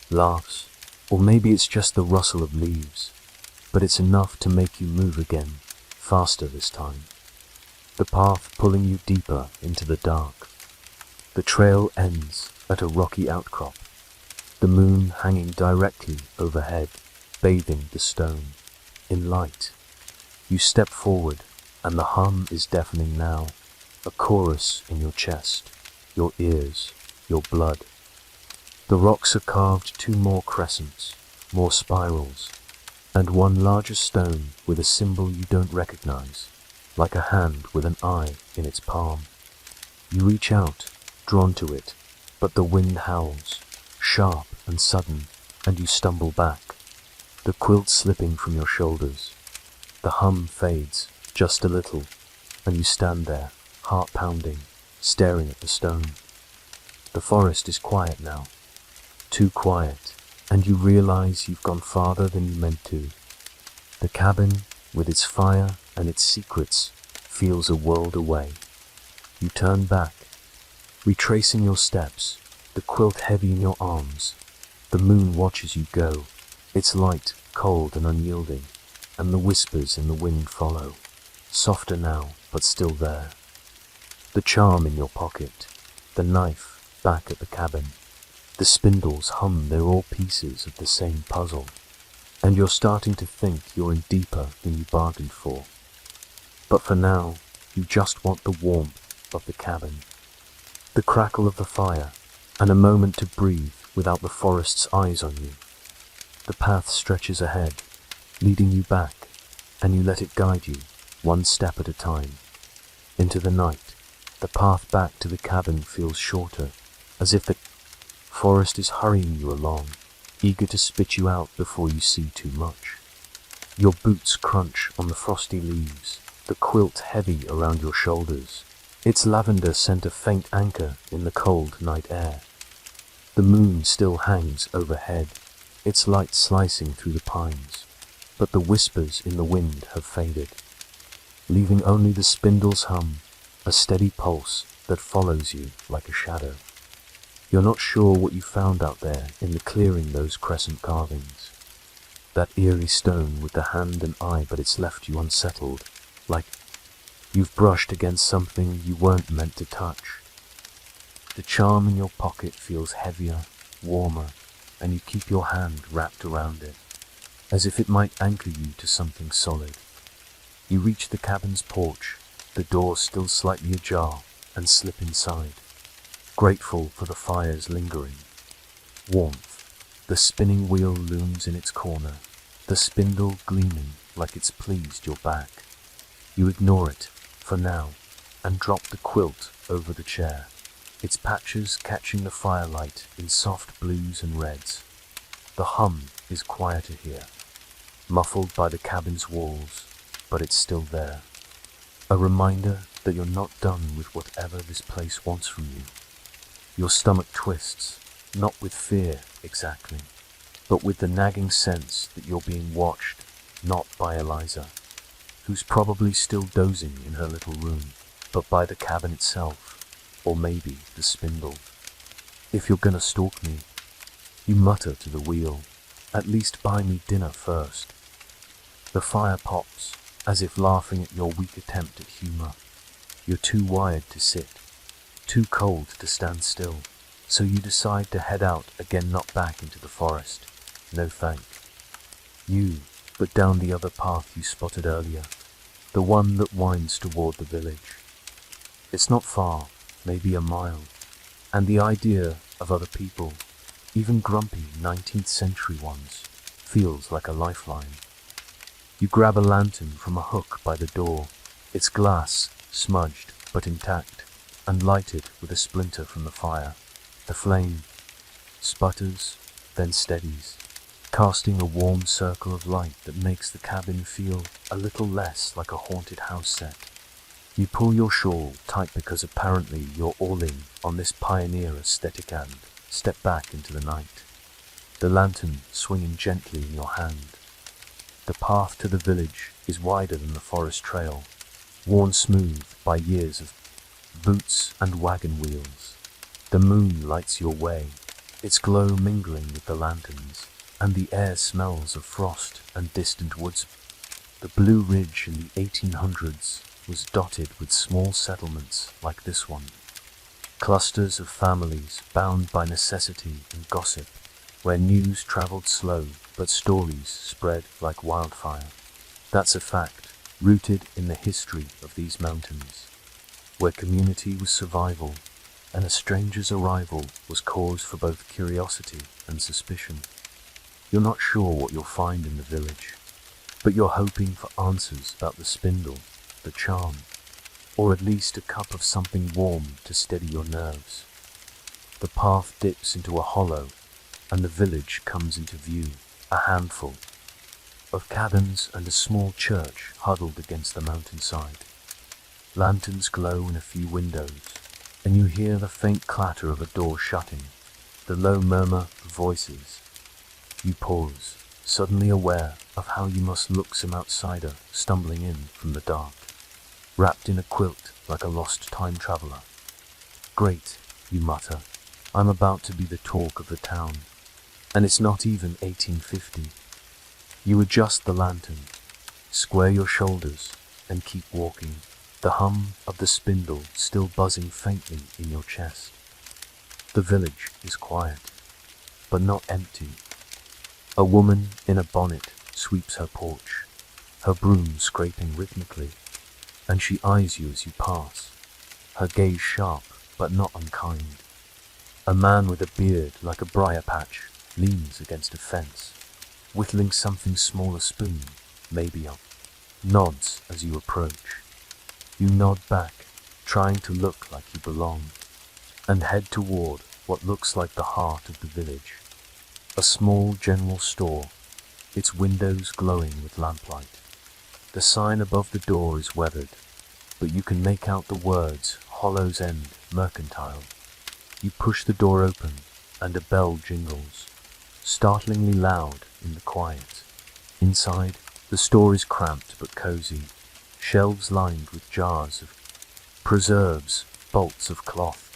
laughs, or maybe it's just the rustle of leaves, but it's enough to make you move again, faster this time. The path pulling you deeper into the dark. The trail ends at a rocky outcrop, the moon hanging directly overhead, bathing the stone in light. You step forward, and the hum is deafening now, a chorus in your chest, your ears, your blood. The rocks are carved 2 more crescents, more spirals, and one larger stone with a symbol you don't recognize, like a hand with an eye in its palm. You reach out, drawn to it, but the wind howls, sharp and sudden, and you stumble back, the quilt slipping from your shoulders. The hum fades, just a little, and you stand there, heart pounding, staring at the stone. The forest is quiet now, too quiet, and you realize you've gone farther than you meant to. The cabin, with its fire and its secrets, feels a world away. You turn back, retracing your steps, the quilt heavy in your arms. The moon watches you go, its light cold and unyielding, and the whispers in the wind follow, softer now, but still there. The charm in your pocket, the knife back at the cabin, the spindles hum, they're all pieces of the same puzzle, and you're starting to think you're in deeper than you bargained for. But for now, you just want the warmth of the cabin, the crackle of the fire, and a moment to breathe without the forest's eyes on you. The path stretches ahead, leading you back, and you let it guide you, one step at a time. Into the night, the path back to the cabin feels shorter, as if the forest is hurrying you along, eager to spit you out before you see too much. Your boots crunch on the frosty leaves, the quilt heavy around your shoulders, its lavender scent a faint anchor in the cold night air. The moon still hangs overhead, its light slicing through the pines, but the whispers in the wind have faded, leaving only the spindle's hum, a steady pulse that follows you like a shadow. You're not sure what you found out there in the clearing, those crescent carvings, that eerie stone with the hand and eye, but it's left you unsettled, like you've brushed against something you weren't meant to touch. The charm in your pocket feels heavier, warmer, and you keep your hand wrapped around it, as if it might anchor you to something solid. You reach the cabin's porch, the door still slightly ajar, and slip inside, grateful for the fire's lingering warmth. The spinning wheel looms in its corner, the spindle gleaming like it's pleased your back. You ignore it, for now, and drop the quilt over the chair, its patches catching the firelight in soft blues and reds. The hum is quieter here, muffled by the cabin's walls, but it's still there. A reminder that you're not done with whatever this place wants from you. Your stomach twists, not with fear exactly, but with the nagging sense that you're being watched, not by Eliza, who's probably still dozing in her little room, but by the cabin itself, or maybe the spindle. If you're gonna stalk me, you mutter to the wheel, at least buy me dinner first. The fire pops, as if laughing at your weak attempt at humor. You're too wired to sit, too cold to stand still, so you decide to head out again, not back into the forest. No thank you, but down the other path you spotted earlier, the one that winds toward the village. It's not far, maybe a mile, and the idea of other people, even grumpy 19th century ones, feels like a lifeline. You grab a lantern from a hook by the door, its glass smudged but intact, and light it with a splinter from the fire. The flame sputters, then steadies, casting a warm circle of light that makes the cabin feel a little less like a haunted house set. You pull your shawl tight because apparently you're all in on this pioneer aesthetic and step back into the night, the lantern swinging gently in your hand. The path to the village is wider than the forest trail, worn smooth by years of boots and wagon wheels. The moon lights your way, its glow mingling with the lanterns, and the air smells of frost and distant woods. The Blue Ridge in the 1800s was dotted with small settlements like this one, clusters of families bound by necessity and gossip, where news traveled slow but stories spread like wildfire. That's a fact, rooted in the history of these mountains, where community was survival and a stranger's arrival was cause for both curiosity and suspicion. You're not sure what you'll find in the village, but you're hoping for answers about the spindle, the charm, or at least a cup of something warm to steady your nerves. The path dips into a hollow, and the village comes into view, a handful of cabins and a small church huddled against the mountainside. Lanterns glow in a few windows, and you hear the faint clatter of a door shutting, the low murmur of voices. You pause, suddenly aware of how you must look some outsider stumbling in from the dark, wrapped in a quilt like a lost time traveler. Great, you mutter, I'm about to be the talk of the town, and it's not even 1850. You adjust the lantern, square your shoulders, and keep walking, the hum of the spindle still buzzing faintly in your chest. The village is quiet, but not empty. A woman in a bonnet sweeps her porch, her broom scraping rhythmically, and she eyes you as you pass, her gaze sharp but not unkind. A man with a beard like a briar patch leans against a fence, whittling something small, a spoon, maybe up, nods as you approach. You nod back, trying to look like you belong, and head toward what looks like the heart of the village. A small general store, its windows glowing with lamplight. The sign above the door is weathered, but you can make out the words Hollow's End Mercantile. You push the door open, and a bell jingles, startlingly loud in the quiet. Inside, the store is cramped but cozy, shelves lined with jars of preserves, bolts of cloth,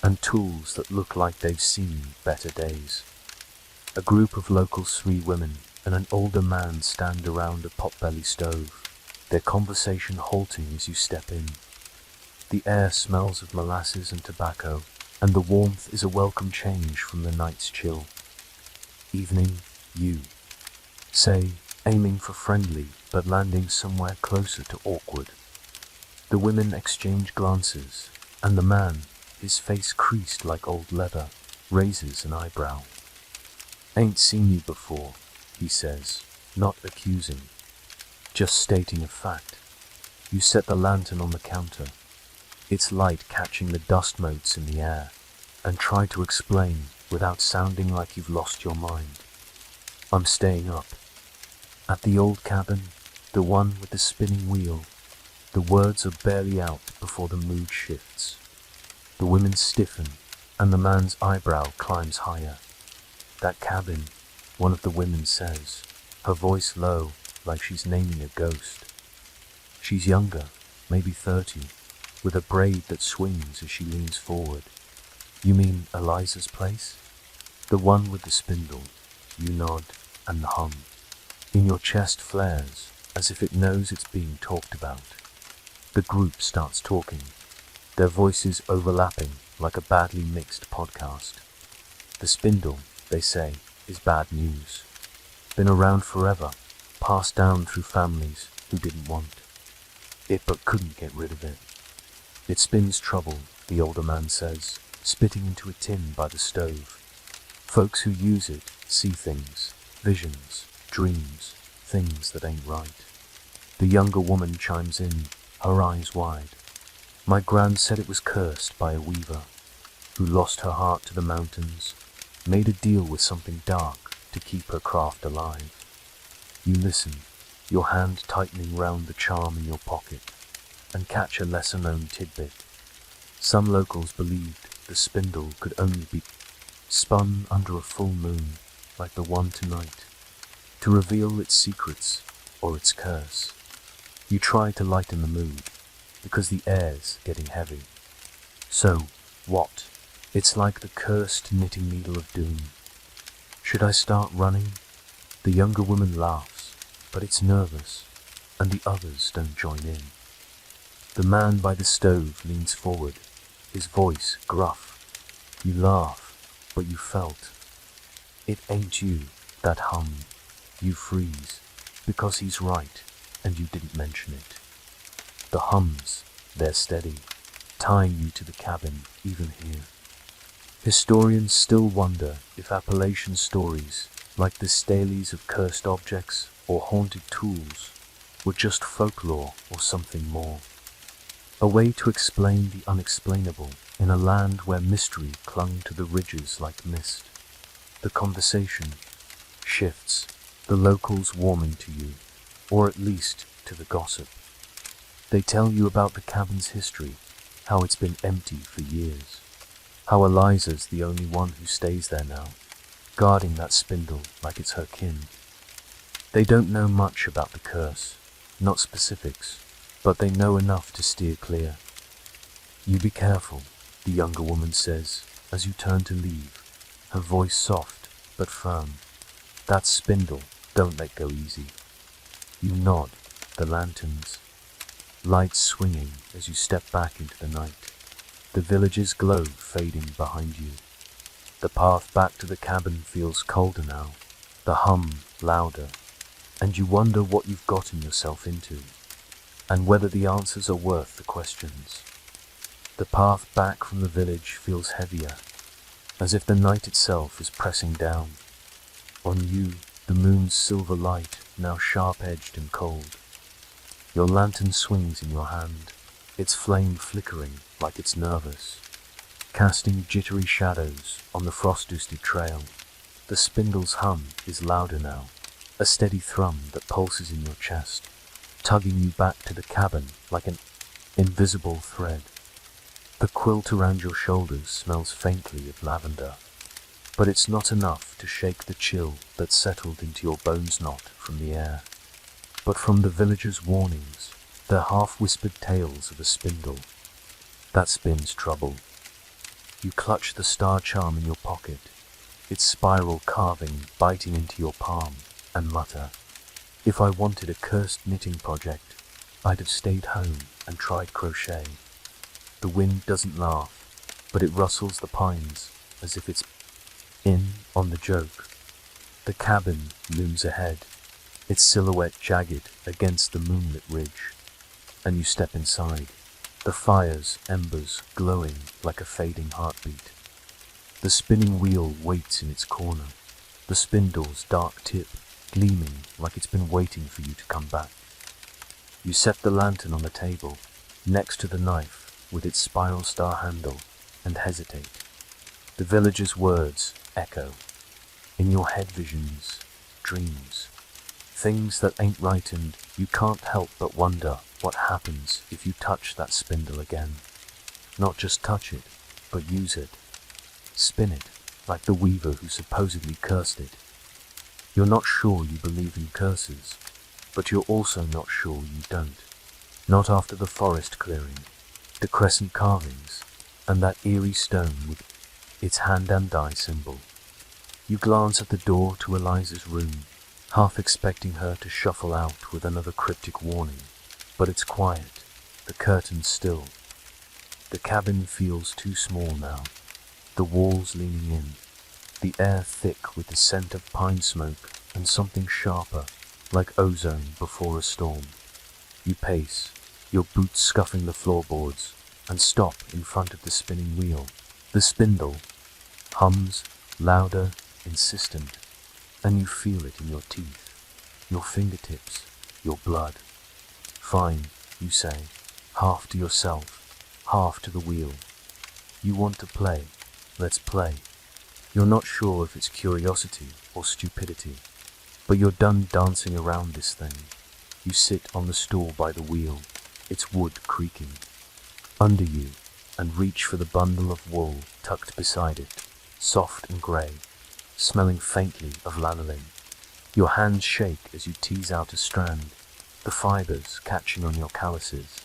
and tools that look like they've seen better days. A group of local 3 women and an older man stand around a potbelly stove, their conversation halting as you step in. The air smells of molasses and tobacco, and the warmth is a welcome change from the night's chill. Evening, you say, aiming for friendly but landing somewhere closer to awkward. The women exchange glances, and the man, his face creased like old leather, raises an eyebrow. Ain't seen you before, he says, not accusing, just stating a fact. You set the lantern on the counter, its light catching the dust motes in the air, and try to explain without sounding like you've lost your mind. I'm staying up. At the old cabin, the one with the spinning wheel, the words are barely out before the mood shifts. The women stiffen, and the man's eyebrow climbs higher. That cabin, one of the women says, her voice low, like she's naming a ghost. She's younger, maybe 30, with a braid that swings as she leans forward. You mean Eliza's place? The one with the spindle. You nod, and the hum in your chest flares, as if it knows it's being talked about. The group starts talking, their voices overlapping like a badly mixed podcast. The spindle, they say, is bad news. Been around forever, passed down through families who didn't want it but couldn't get rid of it. It spins trouble, the older man says, spitting into a tin by the stove. Folks who use it see things, visions, dreams, things that ain't right. The younger woman chimes in, her eyes wide. My gran said it was cursed by a weaver who lost her heart to the mountains, made a deal with something dark to keep her craft alive. You listen, your hand tightening round the charm in your pocket, and catch a lesser-known tidbit. Some locals believed the spindle could only be spun under a full moon, like the one tonight, to reveal its secrets or its curse. You try to lighten the mood, because the air's getting heavy. So, what? It's like the cursed knitting needle of doom. Should I start running? The younger woman laughs, but it's nervous, and the others don't join in. The man by the stove leans forward, his voice gruff. You laugh, but you felt. It ain't you, that hum. You freeze, because he's right, and you didn't mention it. The hums, they're steady, tying you to the cabin, even here. Historians still wonder if Appalachian stories, like the stelaes of cursed objects or haunted tools, were just folklore or something more. A way to explain the unexplainable in a land where mystery clung to the ridges like mist. The conversation shifts, the locals warming to you, or at least to the gossip. They tell you about the cabin's history, how it's been empty for years, how Eliza's the only one who stays there now, guarding that spindle like it's her kin. They don't know much about the curse, not specifics, but they know enough to steer clear. You be careful, the younger woman says, as you turn to leave, her voice soft but firm. That spindle, don't let go easy. You nod, the lanterns, lights swinging as you step back into the night. The village's glow fading behind you. The path back to the cabin feels colder now, the hum louder, and you wonder what you've gotten yourself into, and whether the answers are worth the questions. The path back from the village feels heavier, as if the night itself is pressing down. On you, the moon's silver light, now sharp-edged and cold. Your lantern swings in your hand, its flame flickering like it's nervous, casting jittery shadows on the frost-dusted trail. The spindle's hum is louder now, a steady thrum that pulses in your chest, tugging you back to the cabin like an invisible thread. The quilt around your shoulders smells faintly of lavender, but it's not enough to shake the chill that settled into your bones knot from the air. But from the villagers' warnings, their half-whispered tales of a spindle that spins trouble. You clutch the star charm in your pocket, its spiral carving biting into your palm, and mutter, "If I wanted a cursed knitting project, I'd have stayed home and tried crochet." The wind doesn't laugh, but it rustles the pines as if it's in on the joke. The cabin looms ahead, its silhouette jagged against the moonlit ridge, and you step inside, the fire's embers glowing like a fading heartbeat. The spinning wheel waits in its corner, the spindle's dark tip gleaming like it's been waiting for you to come back. You set the lantern on the table, next to the knife, with its spiral star handle and hesitate. The villager's words echo. In your head visions, dreams, things that ain't right, and you can't help but wonder what happens if you touch that spindle again. Not just touch it, but use it. Spin it, like the weaver who supposedly cursed it. You're not sure you believe in curses, but you're also not sure you don't. Not after the forest clearing, the crescent carvings, and that eerie stone with its hand and die symbol. You glance at the door to Eliza's room, half expecting her to shuffle out with another cryptic warning. But it's quiet, the curtains still. The cabin feels too small now, the walls leaning in, the air thick with the scent of pine smoke and something sharper, like ozone before a storm. You pace, your boots scuffing the floorboards, and stop in front of the spinning wheel. The spindle hums, louder, insistent, and you feel it in your teeth, your fingertips, your blood. Fine, you say, half to yourself, half to the wheel. You want to play, let's play. You're not sure if it's curiosity or stupidity, but you're done dancing around this thing. You sit on the stool by the wheel, its wood creaking under you, and reach for the bundle of wool tucked beside it, soft and grey, smelling faintly of lanolin. Your hands shake as you tease out a strand, the fibers catching on your calluses.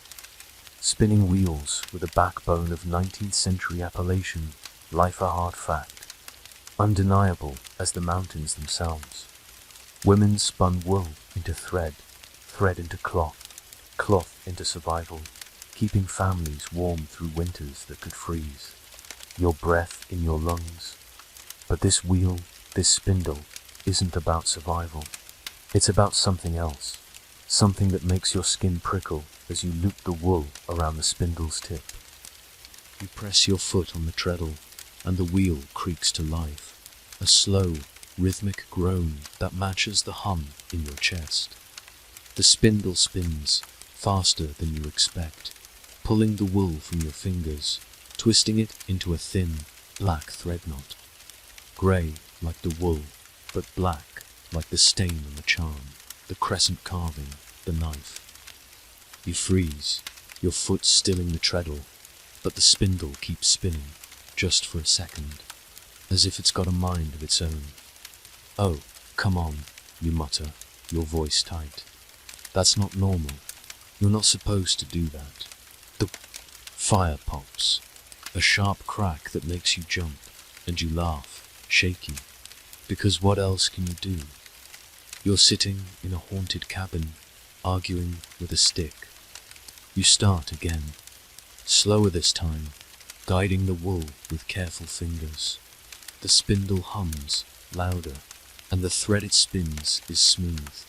Spinning wheels with a backbone of 19th century Appalachian, life a hard fact, undeniable as the mountains themselves. Women spun wool into thread, thread into cloth, cloth into survival, keeping families warm through winters that could freeze. Your breath in your lungs. But this wheel, this spindle, isn't about survival. It's about something else, something that makes your skin prickle as you loop the wool around the spindle's tip. You press your foot on the treadle, and the wheel creaks to life, a slow, rhythmic groan that matches the hum in your chest. The spindle spins, faster than you expect, pulling the wool from your fingers, twisting it into a thin, black thread knot. Grey like the wool, but black like the stain on the charm, the crescent carving, the knife. You freeze, your foot stilling the treadle, but the spindle keeps spinning, just for a second, as if it's got a mind of its own. Oh, come on, you mutter, your voice tight. That's not normal. You're not supposed to do that. The fire pops, a sharp crack that makes you jump, and you laugh, shaky, because what else can you do? You're sitting in a haunted cabin, arguing with a stick. You start again, slower this time, guiding the wool with careful fingers. The spindle hums, louder, and the thread it spins is smooth,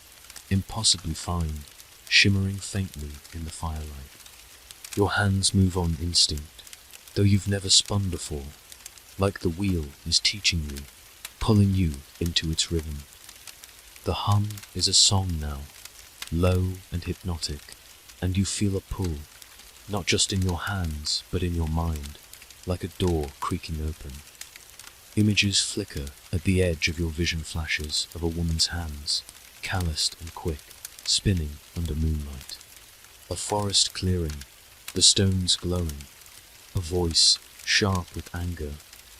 impossibly fine, shimmering faintly in the firelight. Your hands move on instinct, though you've never spun before, like the wheel is teaching you, pulling you into its rhythm. The hum is a song now, low and hypnotic, and you feel a pull, not just in your hands, but in your mind, like a door creaking open. Images flicker at the edge of your vision, flashes of a woman's hands, calloused and quick, spinning under moonlight. A forest clearing, the stones glowing, a voice, sharp with anger,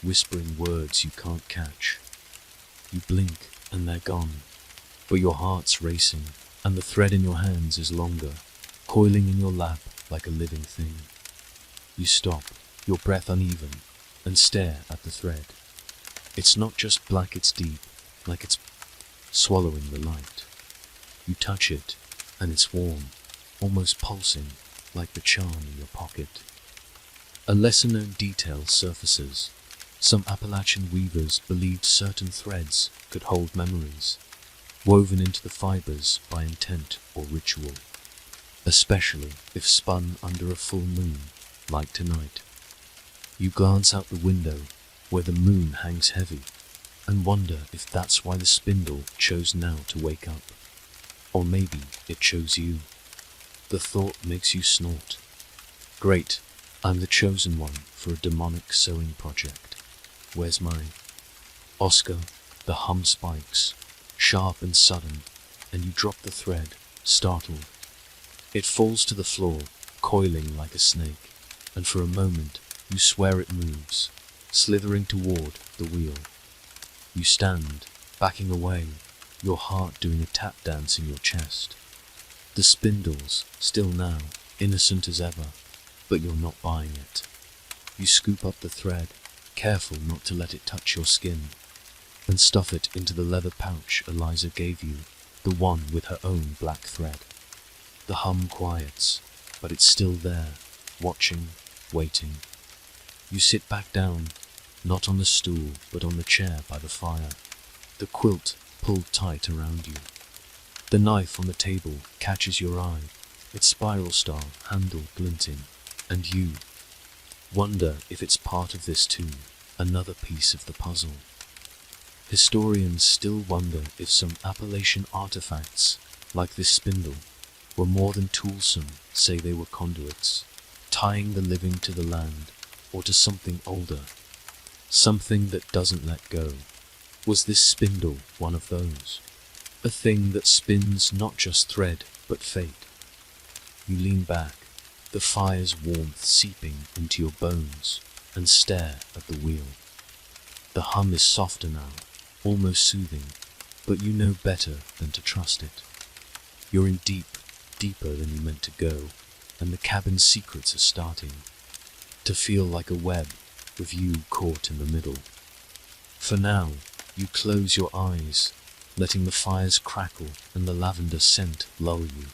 whispering words you can't catch. You blink and they're gone, but your heart's racing, and the thread in your hands is longer, coiling in your lap like a living thing. You stop, your breath uneven, and stare at the thread. It's not just black, it's deep, like it's swallowing the light. You touch it, and it's warm, almost pulsing, like the charm in your pocket. A lesser-known detail surfaces. Some Appalachian weavers believed certain threads could hold memories, woven into the fibers by intent or ritual, especially if spun under a full moon, like tonight. You glance out the window, where the moon hangs heavy, and wonder if that's why the spindle chose now to wake up. Or maybe it chose you. The thought makes you snort. Great, I'm the chosen one for a demonic sewing project. Where's mine? Oscar, the hum spikes, sharp and sudden, and you drop the thread, startled. It falls to the floor, coiling like a snake, and for a moment you swear it moves, slithering toward the wheel. You stand, backing away, your heart doing a tap dance in your chest. The spindle's still now, innocent as ever, but you're not buying it. You scoop up the thread, careful not to let it touch your skin, and stuff it into the leather pouch Eliza gave you, the one with her own black thread. The hum quiets, but it's still there, watching, waiting. You sit back down, not on the stool, but on the chair by the fire, the quilt pulled tight around you. The knife on the table catches your eye, its spiral star handle glinting, and you wonder if it's part of this too, another piece of the puzzle. Historians still wonder if some Appalachian artifacts, like this spindle, were more than toolsome, say they were conduits, tying the living to the land, or to something older, something that doesn't let go. Was this spindle one of those? A thing that spins not just thread, but fate. You lean back, the fire's warmth seeping into your bones, and stare at the wheel. The hum is softer now, almost soothing, but you know better than to trust it. You're in deeper than you meant to go, and the cabin's secrets are starting to feel like a web, with you caught in the middle. For now, you close your eyes, letting the fire's crackle and the lavender scent lull you.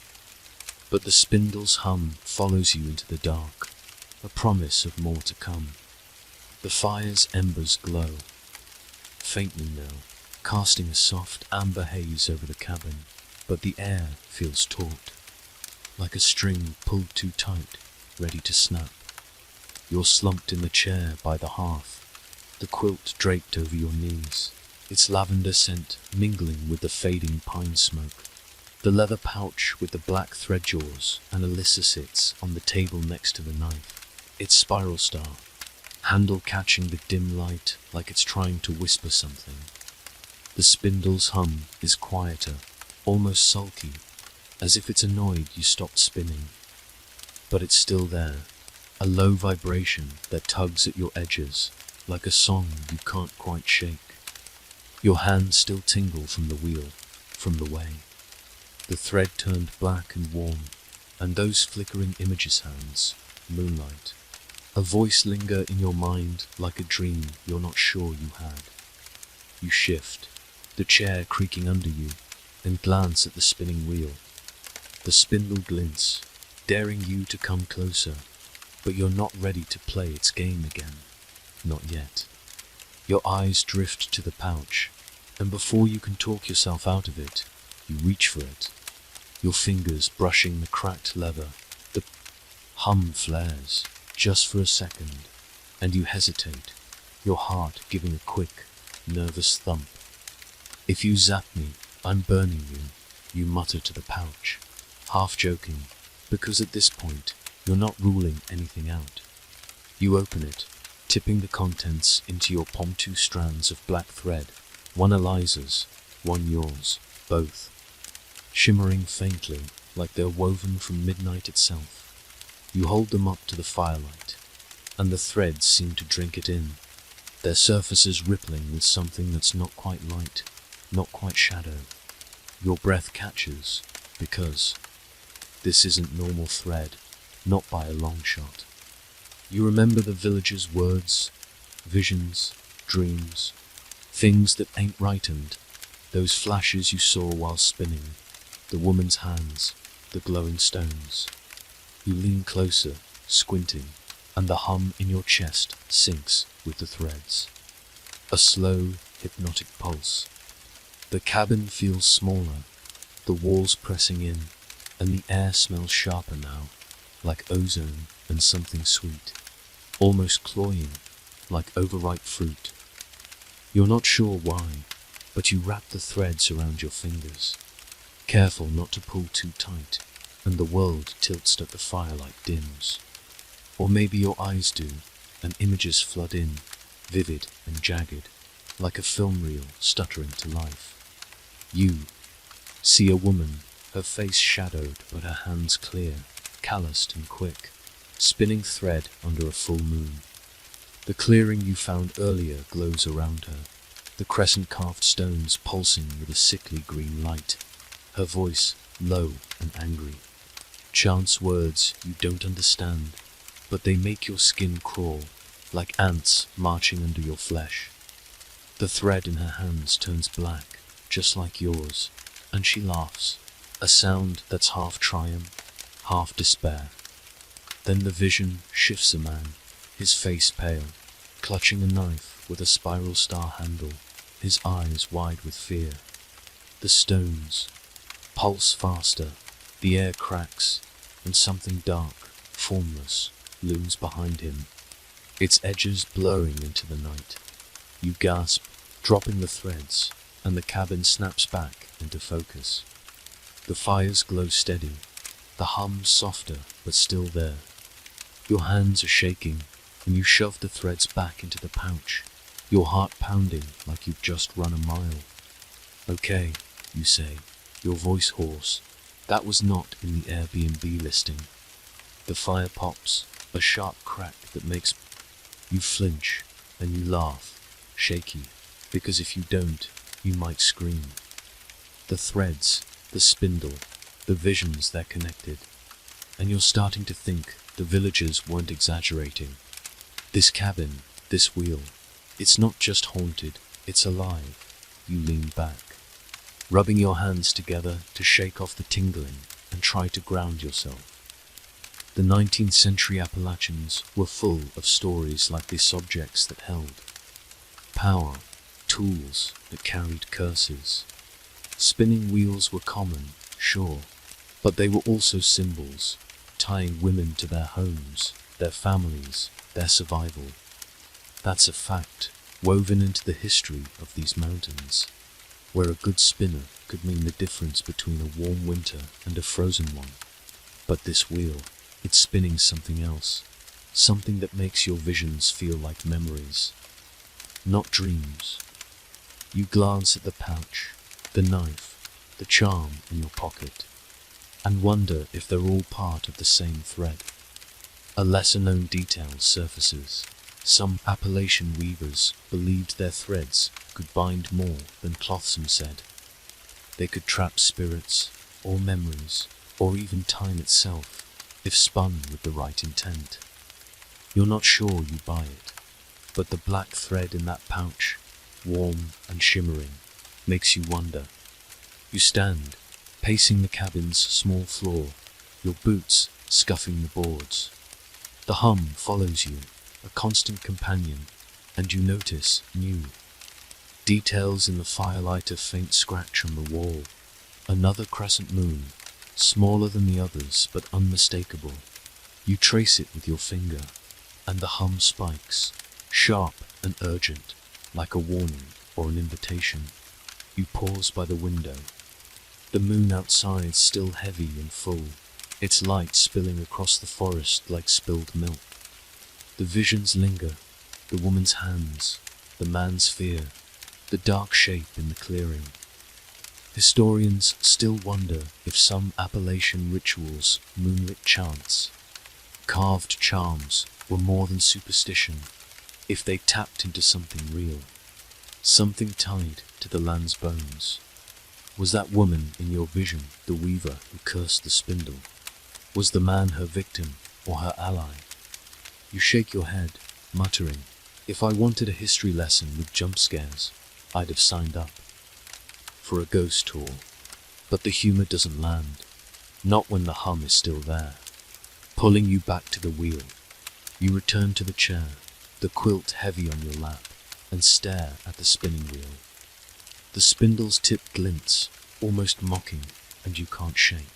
But the spindle's hum follows you into the dark, a promise of more to come. The fire's embers glow, faintly now, casting a soft amber haze over the cabin, but the air feels taut, like a string pulled too tight, ready to snap. You're slumped in the chair by the hearth, the quilt draped over your knees, its lavender scent mingling with the fading pine smoke. The leather pouch with the black thread jaws, and Alyssa sits on the table next to the knife, its spiral star, handle catching the dim light like it's trying to whisper something. The spindle's hum is quieter, almost sulky, as if it's annoyed you stopped spinning. But it's still there, a low vibration that tugs at your edges, like a song you can't quite shake. Your hands still tingle from the wheel, from the way. The thread turned black and warm, and those flickering images hands, moonlight. A voice linger in your mind like a dream you're not sure you had. You shift, the chair creaking under you, and glance at the spinning wheel. The spindle glints, daring you to come closer, but you're not ready to play its game again. Not yet. Your eyes drift to the pouch, and before you can talk yourself out of it, you reach for it, your fingers brushing the cracked leather. The hum flares, just for a second, and you hesitate, your heart giving a quick, nervous thump. If you zap me, I'm burning you, you mutter to the pouch, half joking, because at this point, you're not ruling anything out. You open it, tipping the contents into your palm, 2 strands of black thread, one Eliza's, one yours, both shimmering faintly like they're woven from midnight itself. You hold them up to the firelight, and the threads seem to drink it in, their surfaces rippling with something that's not quite light, not quite shadow. Your breath catches, because this isn't normal thread, not by a long shot. You remember the villager's words, visions, dreams, things that ain't rightened, those flashes you saw while spinning, the woman's hands, the glowing stones. You lean closer, squinting, and the hum in your chest syncs with the threads. A slow, hypnotic pulse. The cabin feels smaller, the walls pressing in, and the air smells sharper now, like ozone and something sweet, almost cloying, like overripe fruit. You're not sure why, but you wrap the threads around your fingers, careful not to pull too tight, and the world tilts at the firelight dims. Or maybe your eyes do, and images flood in, vivid and jagged, like a film reel stuttering to life. You see a woman, her face shadowed but her hands clear, calloused and quick, spinning thread under a full moon. The clearing you found earlier glows around her, the crescent-carved stones pulsing with a sickly green light, her voice low and angry. Chance words you don't understand, but they make your skin crawl, like ants marching under your flesh. The thread in her hands turns black, just like yours, and she laughs, a sound that's half triumph, half despair. Then the vision shifts a man, his face pale, clutching a knife with a spiral star handle, his eyes wide with fear. The stones pulse faster, the air cracks, and something dark, formless, looms behind him, its edges blurring into the night. You gasp, dropping the threads, and the cabin snaps back into focus. The fires glow steady, the hum softer but still there. Your hands are shaking, and you shove the threads back into the pouch, your heart pounding like you've just run a mile. Okay, you say, your voice hoarse. That was not in the Airbnb listing. The fire pops, a sharp crack that makes you flinch, and you laugh, shaky, because if you don't, you might scream. The threads, the spindle, the visions, they're connected, and you're starting to think the villagers weren't exaggerating. This cabin, this wheel, it's not just haunted, it's alive. You lean back, rubbing your hands together to shake off the tingling and try to ground yourself. The 19th century Appalachians were full of stories like these, objects that held power, tools that carried curses. Spinning wheels were common, sure, but they were also symbols, tying women to their homes, their families, their survival. That's a fact, woven into the history of these mountains, where a good spinner could mean the difference between a warm winter and a frozen one. But this wheel, it's spinning something else, something that makes your visions feel like memories, not dreams. You glance at the pouch, the knife, the charm in your pocket, and wonder if they're all part of the same thread. A lesser-known detail surfaces. Some Appalachian weavers believed their threads could bind more than clothsome said. They could trap spirits, or memories, or even time itself, if spun with the right intent. You're not sure you buy it, but the black thread in that pouch, warm and shimmering, makes you wonder. You stand, pacing the cabin's small floor, your boots scuffing the boards. The hum follows you, a constant companion, and you notice new details in the firelight, a faint scratch on the wall, another crescent moon, smaller than the others but unmistakable. You trace it with your finger, and the hum spikes, sharp and urgent, like a warning or an invitation. You pause by the window. The moon outside still heavy and full, its light spilling across the forest like spilled milk. The visions linger, the woman's hands, the man's fear, the dark shape in the clearing. Historians still wonder if some Appalachian rituals, moonlit chants, carved charms were more than superstition, if they tapped into something real, something tied to the land's bones. Was that woman in your vision the weaver who cursed the spindle? Was the man her victim or her ally? You shake your head, muttering, if I wanted a history lesson with jump scares, I'd have signed up for a ghost tour. But the humor doesn't land, not when the hum is still there, pulling you back to the wheel. You return to the chair, the quilt heavy on your lap, and stare at the spinning wheel. The spindle's tip glints, almost mocking, and you can't shake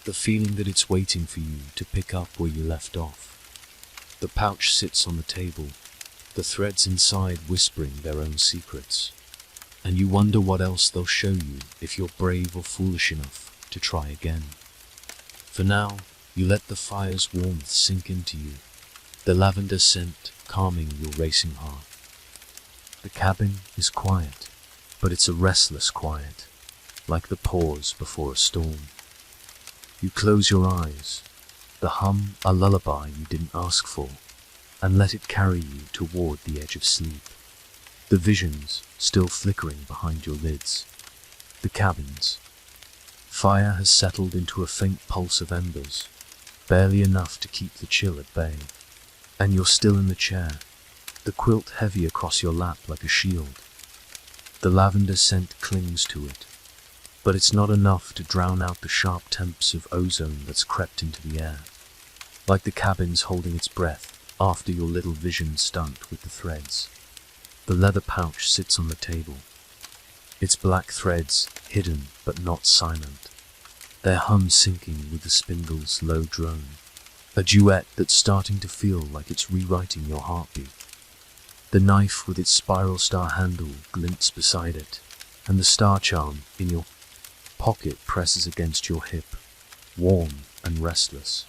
the feeling that it's waiting for you to pick up where you left off. The pouch sits on the table, the threads inside whispering their own secrets, and you wonder what else they'll show you if you're brave or foolish enough to try again. For now, You let the fire's warmth sink into you, the lavender scent calming your racing heart. The cabin is quiet, but it's a restless quiet, like the pause before a storm. You close your eyes, the hum a lullaby you didn't ask for, and let it carry you toward the edge of sleep. The visions still flickering behind your lids. The cabins. Fire has settled into a faint pulse of embers, barely enough to keep the chill at bay. And you're still in the chair, the quilt heavy across your lap like a shield. The lavender scent clings to it, but it's not enough to drown out the sharp temps of ozone that's crept into the air. Like the cabin's holding its breath after your little vision stunt with the threads. The leather pouch sits on the table, its black threads hidden but not silent, their hum syncing with the spindle's low drone, a duet that's starting to feel like it's rewriting your heartbeat. The knife with its spiral star handle glints beside it, and the star charm in your pocket presses against your hip, warm and restless.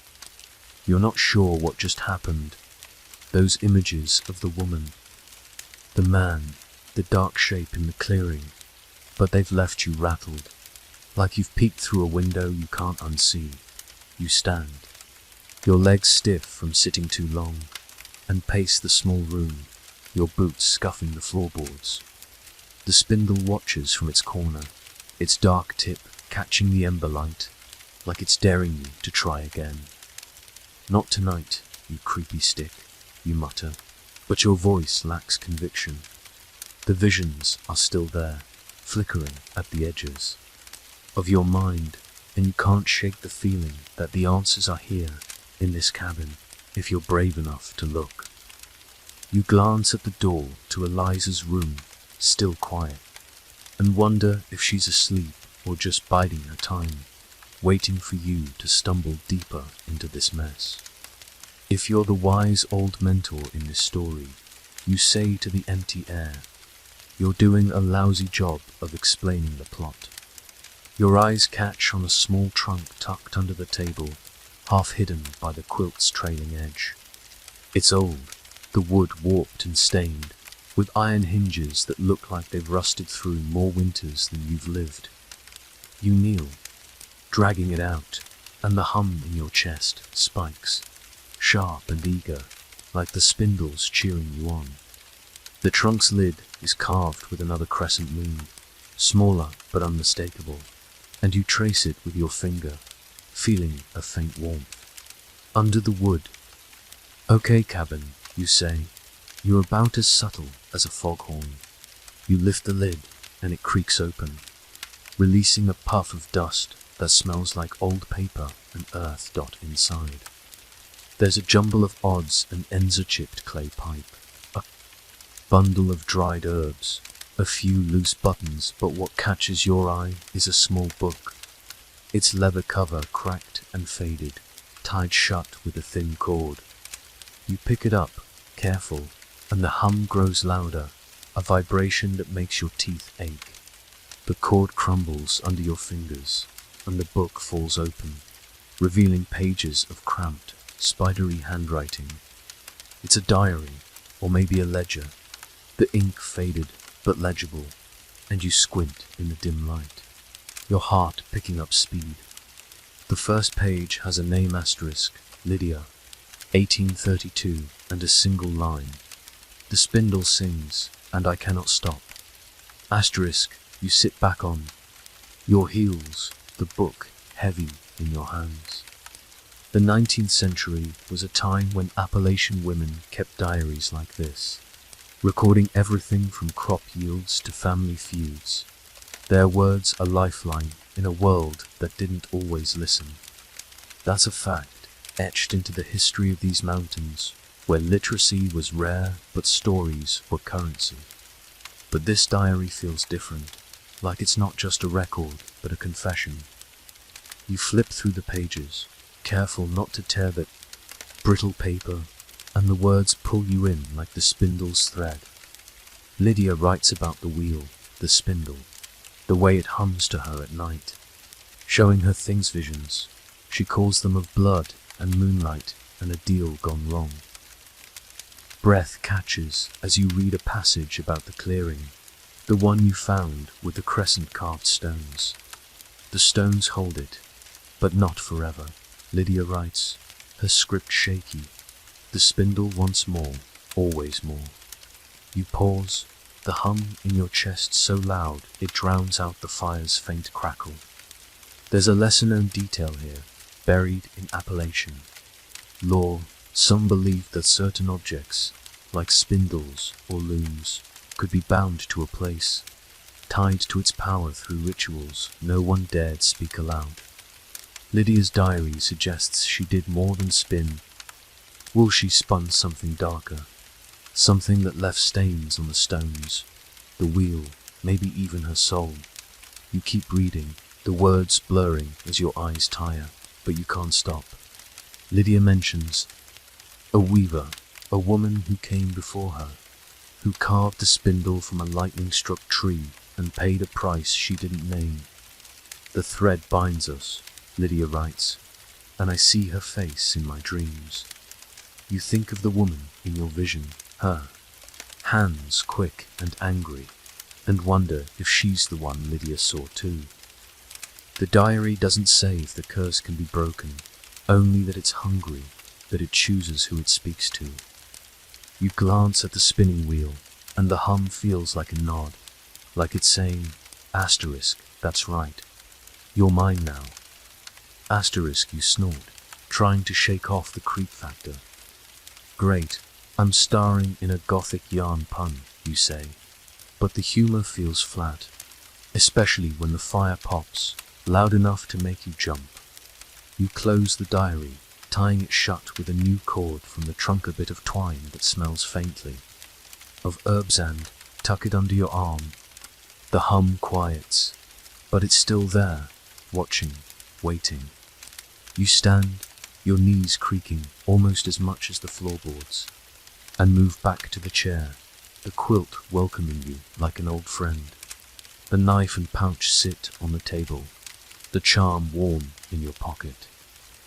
You're not sure what just happened. Those images of the woman, the man, the dark shape in the clearing, but they've left you rattled, like you've peeked through a window you can't unsee. You stand, your legs stiff from sitting too long, and pace the small room, your boots scuffing the floorboards. The spindle watches from its corner, its dark tip catching the ember light, like it's daring you to try again. Not tonight, you creepy stick, you mutter, but your voice lacks conviction. The visions are still there, flickering at the edges of your mind, and you can't shake the feeling that the answers are here, in this cabin, if you're brave enough to look. You glance at the door to Eliza's room, still quiet, and wonder if she's asleep or just biding her time, waiting for you to stumble deeper into this mess. If you're the wise old mentor in this story, you say to the empty air, you're doing a lousy job of explaining the plot. Your eyes catch on a small trunk tucked under the table, half hidden by the quilt's trailing edge. It's old, the wood warped and stained, with iron hinges that look like they've rusted through more winters than you've lived. You kneel, dragging it out, and the hum in your chest spikes, sharp and eager, like the spindles cheering you on. The trunk's lid is carved with another crescent moon, smaller but unmistakable, and you trace it with your finger, feeling a faint warmth. Under the wood. Okay, cabin, you say. You're about as subtle as a foghorn. You lift the lid, and it creaks open, releasing a puff of dust that smells like old paper and earth inside. There's a jumble of odds and ends of chipped clay pipe, a bundle of dried herbs, a few loose buttons, but what catches your eye is a small book. Its leather cover cracked and faded, tied shut with a thin cord. You pick it up, careful, and the hum grows louder, a vibration that makes your teeth ache. The cord crumbles under your fingers, and the book falls open, revealing pages of cramped, spidery handwriting. It's a diary, or maybe a ledger. The ink faded, but legible, and you squint in the dim light, your heart picking up speed. The first page has a name asterisk, Lydia, 1832, and a single line. The spindle sings, and I cannot stop. Asterisk, you sit back on, your heels, the book heavy in your hands. The 19th century was a time when Appalachian women kept diaries like this, recording everything from crop yields to family feuds. Their words a lifeline in a world that didn't always listen. That's a fact, etched into the history of these mountains, where literacy was rare but stories were currency. But this diary feels different, like it's not just a record, but a confession. You flip through the pages, careful not to tear the brittle paper, and the words pull you in like the spindle's thread. Lydia writes about the wheel, the spindle, the way it hums to her at night, showing her things visions, She calls them of blood and moonlight and a deal gone wrong. Breath catches as you read a passage about the clearing, the one you found with the crescent-carved stones. The stones hold it, but not forever. Lydia writes, her script shaky. The spindle wants more, always more. You pause, the hum in your chest so loud it drowns out the fire's faint crackle. There's a lesser-known detail here, buried in appellation. Lore. Some believe that certain objects, like spindles or looms, could be bound to a place, tied to its power through rituals no one dared speak aloud. Lydia's diary suggests she did more than spin. Will she spun something darker, something that left stains on the stones, the wheel, maybe even her soul? You keep reading, the words blurring as your eyes tire, but you can't stop. Lydia mentions a weaver, a woman who came before her, who carved the spindle from a lightning-struck tree and paid a price she didn't name. The thread binds us, Lydia writes, and I see her face in my dreams. You think of the woman in your vision, her hands quick and angry, and wonder if she's the one Lydia saw too. The diary doesn't say if the curse can be broken, only that it's hungry, that it chooses who it speaks to. You glance at the spinning wheel, and the hum feels like a nod, like it's saying, asterisk, that's right. You're mine now. Asterisk, you snort, trying to shake off the creep factor. Great, I'm starring in a gothic yarn pun, you say, but the humor feels flat, especially when the fire pops, loud enough to make you jump. You close the diary, tying it shut with a new cord from the trunk, a bit of twine that smells faintly of herbs, and tuck it under your arm. The hum quiets, but it's still there, watching, waiting. You stand, your knees creaking almost as much as the floorboards, and move back to the chair, the quilt welcoming you like an old friend. The knife and pouch sit on the table, the charm warm in your pocket,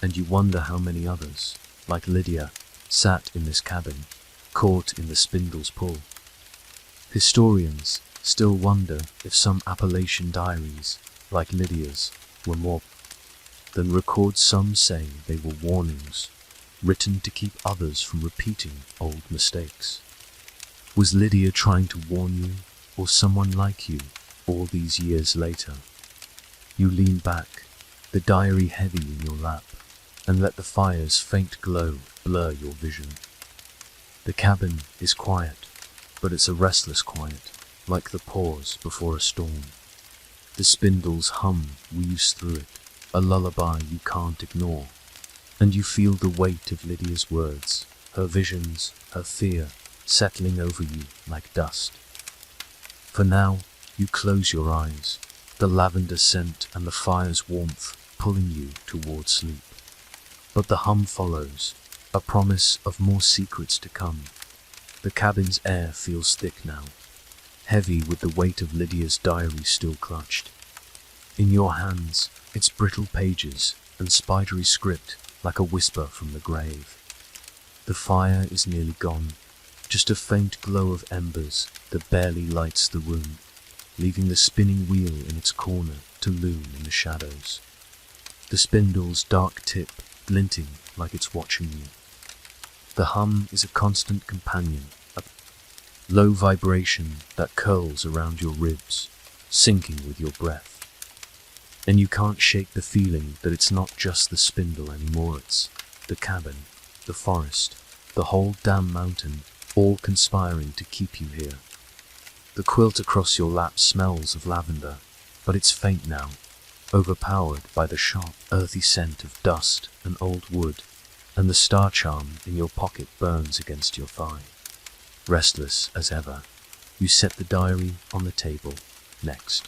and you wonder how many others, like Lydia, sat in this cabin, caught in the spindle's pull. Historians still wonder if some Appalachian diaries, like Lydia's, were more than records. Some say they were warnings, written to keep others from repeating old mistakes. Was Lydia trying to warn you, or someone like you, all these years later? You lean back, the diary heavy in your lap, and let the fire's faint glow blur your vision. The cabin is quiet, but it's a restless quiet, like the pause before a storm. The spindle's hum weaves through it, a lullaby you can't ignore, and you feel the weight of Lydia's words, her visions, her fear, settling over you like dust. For now, you close your eyes, the lavender scent and the fire's warmth pulling you towards sleep. But the hum follows, a promise of more secrets to come. The cabin's air feels thick now, heavy with the weight of Lydia's diary still clutched. In your hands, its brittle pages and spidery script like a whisper from the grave. The fire is nearly gone, just a faint glow of embers that barely lights the room, leaving the spinning wheel in its corner to loom in the shadows. The spindle's dark tip glinting like it's watching you. The hum is a constant companion, a low vibration that curls around your ribs, syncing with your breath. And you can't shake the feeling that it's not just the spindle anymore, it's the cabin, the forest, the whole damn mountain, all conspiring to keep you here. The quilt across your lap smells of lavender, but it's faint now, overpowered by the sharp, earthy scent of dust and old wood, and the star charm in your pocket burns against your thigh. Restless as ever, you set the diary on the table, next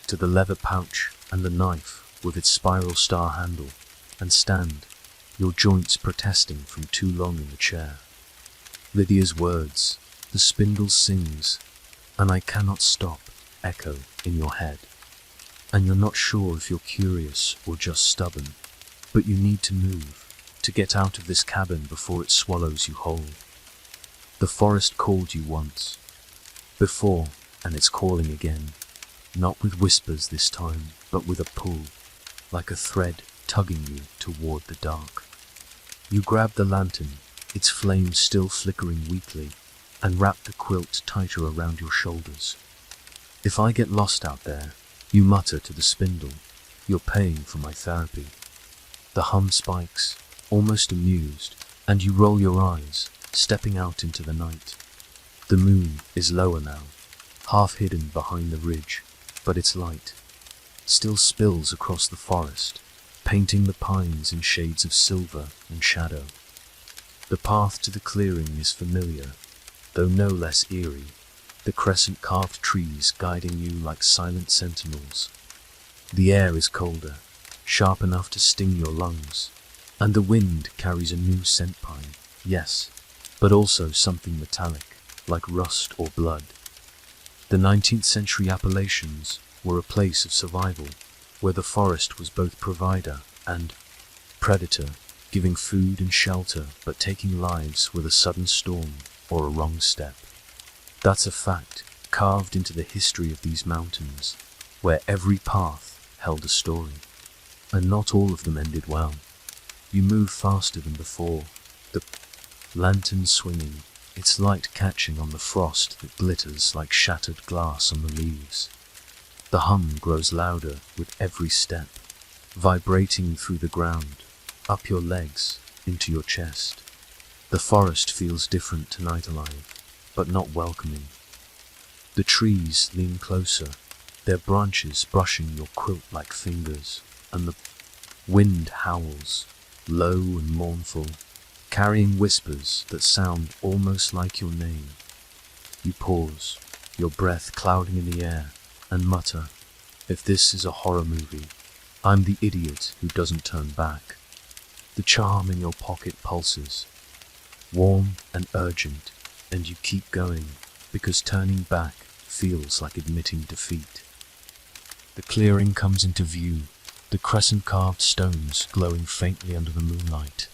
to the leather pouch and the knife with its spiral star handle, and stand, your joints protesting from too long in the chair. Lydia's words, the spindle sings, and I cannot stop, echo in your head. And you're not sure if you're curious or just stubborn. But you need to move, to get out of this cabin before it swallows you whole. The forest called you once, before, and it's calling again, not with whispers this time, but with a pull, like a thread tugging you toward the dark. You grab the lantern, its flame still flickering weakly, and wrap the quilt tighter around your shoulders. If I get lost out there, you mutter to the spindle, you're paying for my therapy. The hum spikes, almost amused, and you roll your eyes, stepping out into the night. The moon is lower now, half hidden behind the ridge, but its light still spills across the forest, painting the pines in shades of silver and shadow. The path to the clearing is familiar, though no less eerie, the crescent-carved trees guiding you like silent sentinels. The air is colder, sharp enough to sting your lungs, and the wind carries a new scent pine, yes, but also something metallic, like rust or blood. The 19th century Appalachians were a place of survival, where the forest was both provider and predator, giving food and shelter but taking lives with a sudden storm or a wrong step. That's a fact carved into the history of these mountains, where every path held a story, and not all of them ended well. You move faster than before, the lantern swinging, its light catching on the frost that glitters like shattered glass on the leaves. The hum grows louder with every step, vibrating through the ground, up your legs, into your chest. The forest feels different tonight, alive, but not welcoming. The trees lean closer, their branches brushing your quilt like fingers, and the wind howls, low and mournful, carrying whispers that sound almost like your name. You pause, your breath clouding in the air, and mutter, if this is a horror movie, I'm the idiot who doesn't turn back. The charm in your pocket pulses, warm and urgent, and you keep going, because turning back feels like admitting defeat. The clearing comes into view, the crescent-carved stones glowing faintly under the moonlight,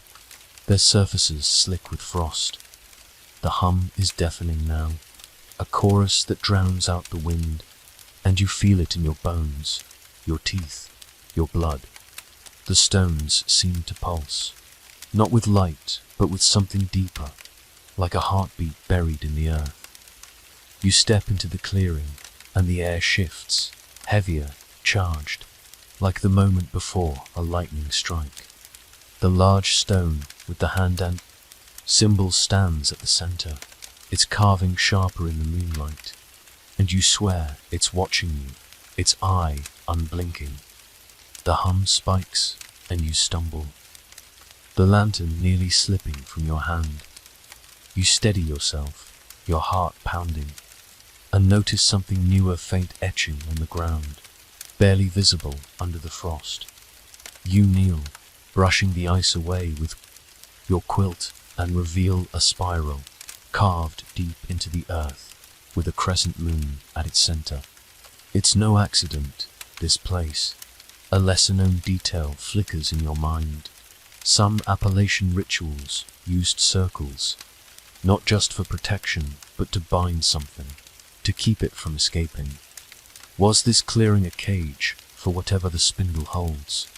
their surfaces slick with frost. The hum is deafening now, a chorus that drowns out the wind, and you feel it in your bones, your teeth, your blood. The stones seem to pulse, not with light, but with something deeper, like a heartbeat buried in the earth. You step into the clearing, and the air shifts, heavier, charged, like the moment before a lightning strike. The large stone with the hand and symbol stands at the center, its carving sharper in the moonlight, and you swear it's watching you, its eye unblinking. The hum spikes, and you stumble, the lantern nearly slipping from your hand. You steady yourself, your heart pounding, and notice something newer, faint etching on the ground, barely visible under the frost. You kneel, brushing the ice away with your quilt, and reveal a spiral, carved deep into the earth, with a crescent moon at its center. It's no accident, this place. A lesser-known detail flickers in your mind. Some Appalachian rituals used circles, not just for protection, but to bind something, to keep it from escaping. Was this clearing a cage for whatever the spindle holds?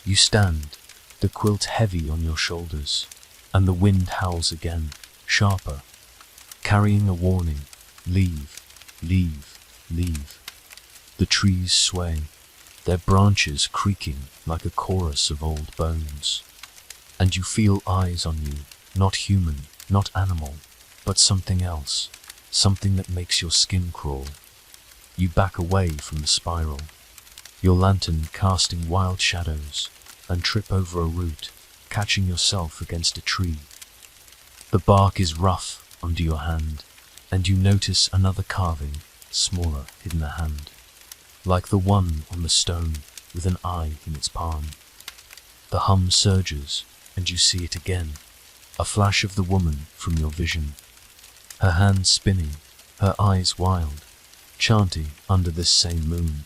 You stand, the quilt heavy on your shoulders, and the wind howls again, sharper, carrying a warning, leave, leave, leave. The trees sway, their branches creaking like a chorus of old bones. And you feel eyes on you, not human, not animal, but something else, something that makes your skin crawl. You back away from the spiral, your lantern casting wild shadows, and trip over a root, catching yourself against a tree. The bark is rough under your hand, and you notice another carving, smaller, hidden a hand, like the one on the stone with an eye in its palm. The hum surges, and you see it again, a flash of the woman from your vision, her hands spinning, her eyes wild, chanting under this same moon.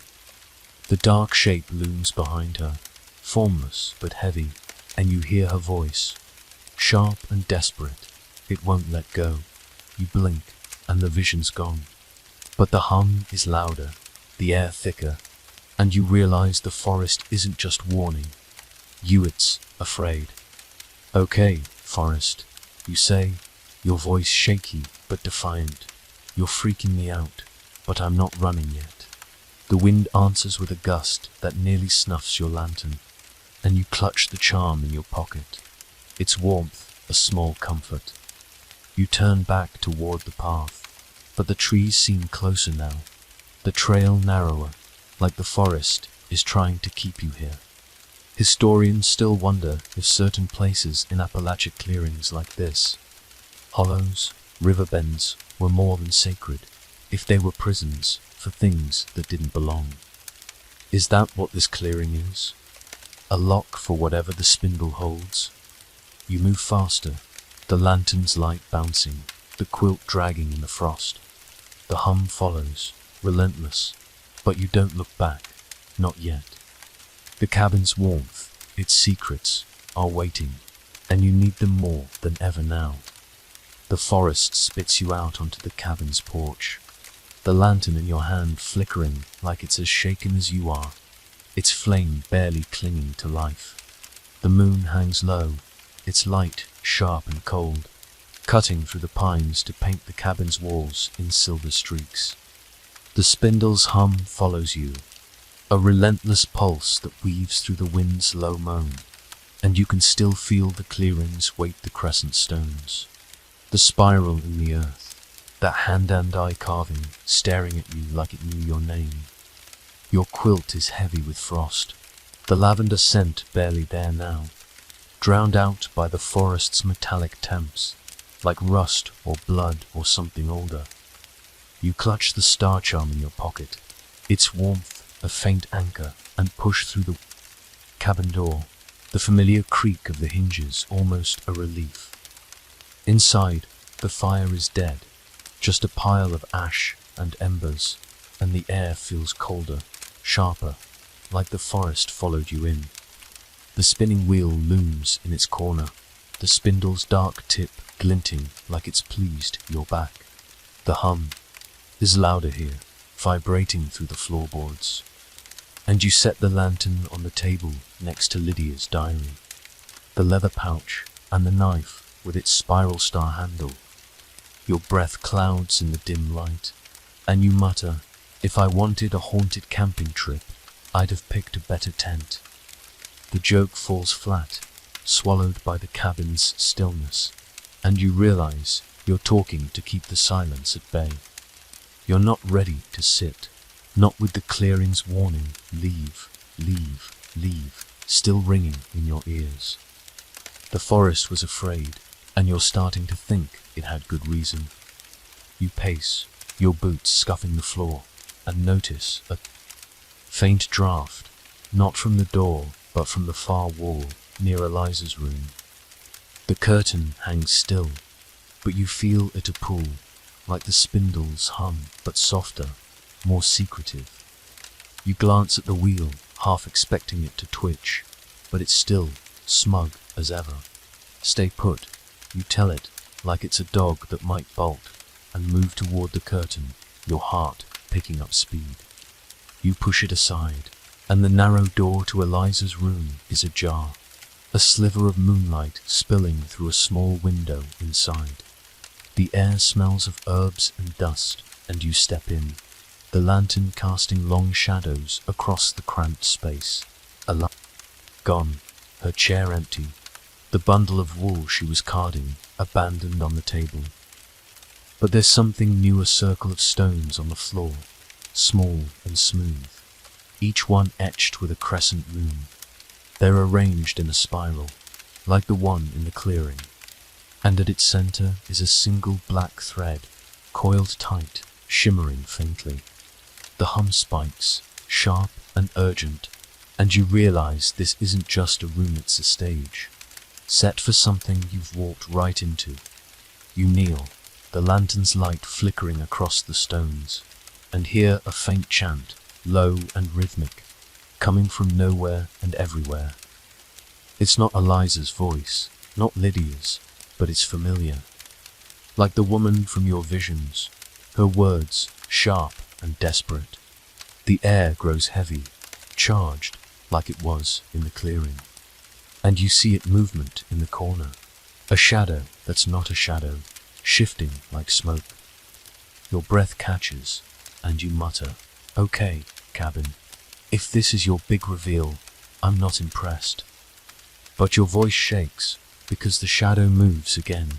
The dark shape looms behind her, formless but heavy, and you hear her voice, sharp and desperate. It won't let go. You blink, and the vision's gone. But the hum is louder, the air thicker, and you realize the forest isn't just warning you, it's afraid. "Okay, forest," you say, your voice shaky but defiant. "You're freaking me out, but I'm not running yet." The wind answers with a gust that nearly snuffs your lantern, and you clutch the charm in your pocket. Its warmth, a small comfort. You turn back toward the path, but the trees seem closer now, the trail narrower, like the forest is trying to keep you here. Historians still wonder if certain places in Appalachian clearings like this, hollows, river bends, were more than sacred, if they were prisons for things that didn't belong. Is that what this clearing is? A lock for whatever the spindle holds? You move faster, the lantern's light bouncing, the quilt dragging in the frost. The hum follows, relentless, but you don't look back, not yet. The cabin's warmth, its secrets, are waiting, and you need them more than ever now. The forest spits you out onto the cabin's porch, the lantern in your hand flickering like it's as shaken as you are, its flame barely clinging to life. The moon hangs low, its light sharp and cold, cutting through the pines to paint the cabin's walls in silver streaks. The spindle's hum follows you, a relentless pulse that weaves through the wind's low moan, and you can still feel the clearing's weight, the crescent stones, the spiral in the earth, that hand and eye carving staring at you like it knew your name. Your quilt is heavy with frost, the lavender scent barely there now, drowned out by the forest's metallic temps, like rust or blood or something older. You clutch the star charm in your pocket, its warmth a faint anchor, and push through the cabin door, the familiar creak of the hinges almost a relief. Inside, the fire is dead, just a pile of ash and embers, and the air feels colder, sharper, like the forest followed you in. The spinning wheel looms in its corner, the spindle's dark tip glinting like it's pleased your back. The hum is louder here, vibrating through the floorboards. And you set the lantern on the table next to Lydia's diary, the leather pouch and the knife with its spiral star handle. Your breath clouds in the dim light, and you mutter, "If I wanted a haunted camping trip, I'd have picked a better tent." The joke falls flat, swallowed by the cabin's stillness, and you realize you're talking to keep the silence at bay. You're not ready to sit, not with the clearing's warning, "Leave, leave, leave," still ringing in your ears. The forest was afraid, and you're starting to think it had good reason. You pace, your boots scuffing the floor, and notice a faint draft, not from the door, but from the far wall near Eliza's room. The curtain hangs still, but you feel it a pull, like the spindle's hum, but softer, more secretive. You glance at the wheel, half expecting it to twitch, but it's still smug as ever. "Stay put," you tell it, like it's a dog that might bolt, and move toward the curtain, your heart picking up speed. You push it aside, and the narrow door to Eliza's room is ajar, a sliver of moonlight spilling through a small window inside. The air smells of herbs and dust, and you step in, the lantern casting long shadows across the cramped space. Eliza gone, her chair empty, the bundle of wool she was carding abandoned on the table. But there's something new, a circle of stones on the floor, small and smooth, each one etched with a crescent moon. They're arranged in a spiral, like the one in the clearing, and at its center is a single black thread, coiled tight, shimmering faintly. The hum spikes, sharp and urgent, and you realize this isn't just a room, it's a stage, set for something you've walked right into. You kneel, the lantern's light flickering across the stones, and hear a faint chant, low and rhythmic, coming from nowhere and everywhere. It's not Eliza's voice, not Lydia's, but it's familiar. Like the woman from your visions, her words sharp and desperate. The air grows heavy, charged like it was in the clearing. And you see it movement in the corner. A shadow that's not a shadow, shifting like smoke. Your breath catches, and you mutter, "Okay, cabin. If this is your big reveal, I'm not impressed." But your voice shakes, because the shadow moves again,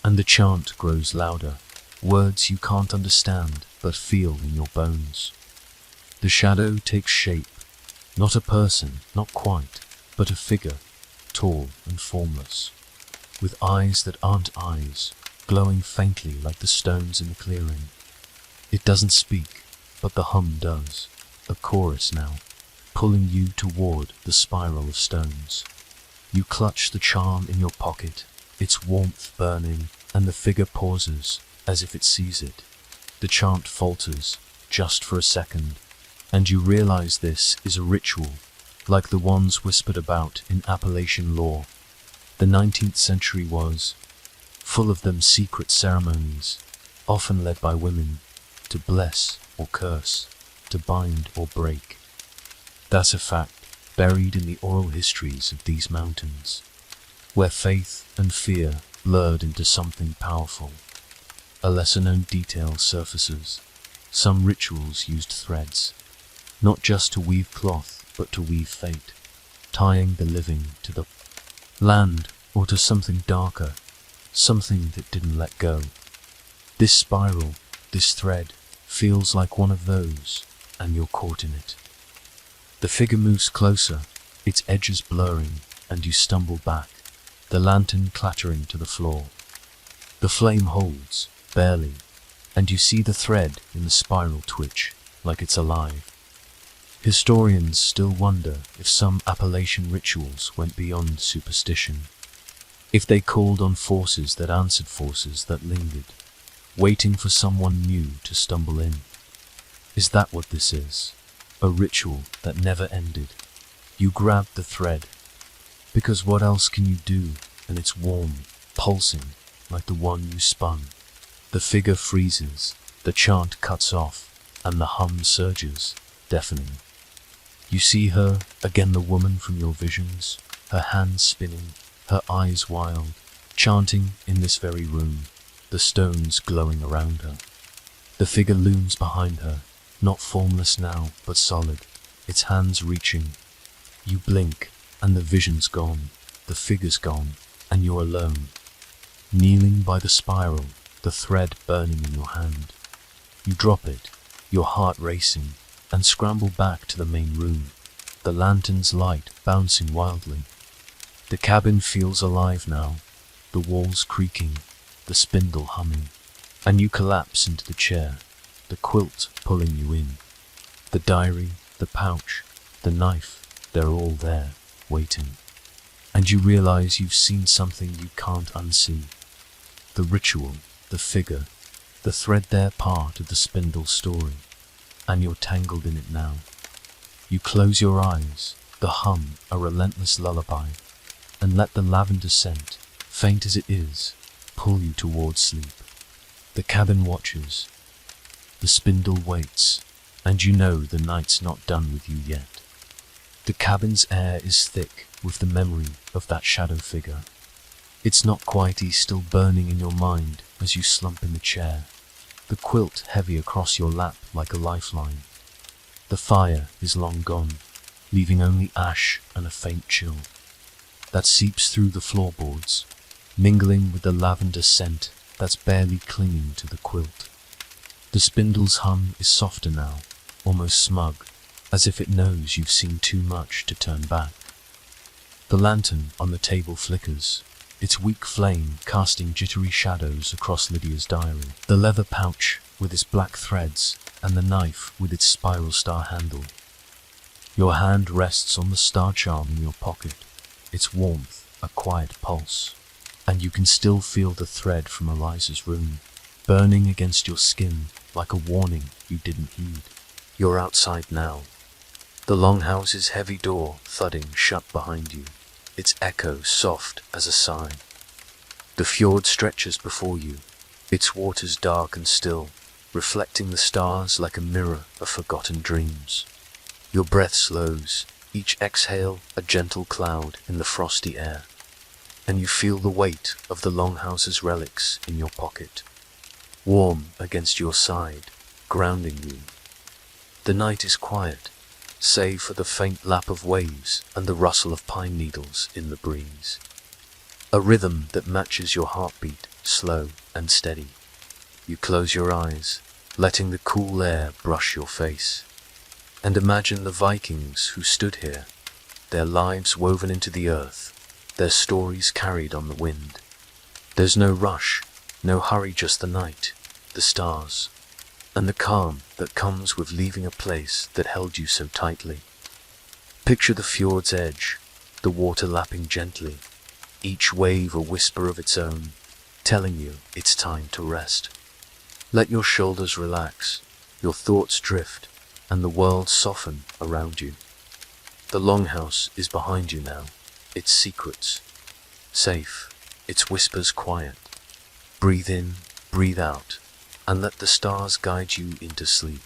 and the chant grows louder, words you can't understand but feel in your bones. The shadow takes shape, not a person, not quite, but a figure, tall and formless, with eyes that aren't eyes, glowing faintly like the stones in the clearing. It doesn't speak, but the hum does, a chorus now, pulling you toward the spiral of stones. You clutch the charm in your pocket, its warmth burning, and the figure pauses, as if it sees it. The chant falters, just for a second, and you realize this is a ritual, like the ones whispered about in Appalachian lore. The 19th century was full of them secret ceremonies, often led by women, to bless or curse, to bind or break. That's a fact, buried in the oral histories of these mountains, where faith and fear blurred into something powerful. A lesser-known detail surfaces. Some rituals used threads, not just to weave cloth, but to weave fate, tying the living to the land or to something darker, something that didn't let go. This spiral, this thread, feels like one of those, and you're caught in it. The figure moves closer, its edges blurring, and you stumble back, the lantern clattering to the floor. The flame holds, barely, and you see the thread in the spiral twitch, like it's alive. Historians still wonder if some Appalachian rituals went beyond superstition, if they called on forces that answered forces that lingered, waiting for someone new to stumble in. Is that what this is? A ritual that never ended. You grab the thread, because what else can you do? And it's warm, pulsing, like the one you spun. The figure freezes, the chant cuts off, and the hum surges, deafening. You see her, again the woman from your visions, her hands spinning, her eyes wild, chanting in this very room, the stones glowing around her. The figure looms behind her, not formless now, but solid, its hands reaching. You blink, and the vision's gone, the figure's gone, and you're alone, kneeling by the spiral, the thread burning in your hand. You drop it, your heart racing, and scramble back to the main room, the lantern's light bouncing wildly. The cabin feels alive now, the walls creaking, the spindle humming, and you collapse into the chair, the quilt pulling you in. The diary, the pouch, the knife, they're all there, waiting. And you realize you've seen something you can't unsee. The ritual, the figure, the threadbare part of the spindle story, and you're tangled in it now. You close your eyes, the hum a relentless lullaby, and let the lavender scent, faint as it is, pull you towards sleep. The cabin watches, the spindle waits, and you know the night's not done with you yet. The cabin's air is thick with the memory of that shadow figure. It's not quite still burning in your mind as you slump in the chair, the quilt heavy across your lap like a lifeline. The fire is long gone, leaving only ash and a faint chill that seeps through the floorboards, mingling with the lavender scent that's barely clinging to the quilt. The spindle's hum is softer now, almost smug, as if it knows you've seen too much to turn back. The lantern on the table flickers, its weak flame casting jittery shadows across Lydia's diary. The leather pouch with its black threads, and the knife with its spiral star handle. Your hand rests on the star charm in your pocket, its warmth a quiet pulse, and you can still feel the thread from Eliza's room, burning against your skin like a warning you didn't heed. You're outside now, The longhouse's heavy door thudding shut behind you, its echo soft as a sigh. The fjord stretches before you, its waters dark and still, reflecting the stars like a mirror of forgotten dreams. Your breath slows, each exhale a gentle cloud in the frosty air, and you feel the weight of the longhouse's relics in your pocket, warm against your side, grounding you. The night is quiet, save for the faint lap of waves and the rustle of pine needles in the breeze. A rhythm that matches your heartbeat, slow and steady. You close your eyes, letting the cool air brush your face, and imagine the Vikings who stood here, their lives woven into the earth, their stories carried on the wind. There's no rush, no hurry, just the night, the stars, and the calm that comes with leaving a place that held you so tightly. Picture the fjord's edge, the water lapping gently, each wave a whisper of its own, telling you it's time to rest. Let your shoulders relax, your thoughts drift, and the world soften around you. The longhouse is behind you now, its secrets safe, its whispers quiet. Breathe in, breathe out, and let the stars guide you into sleep.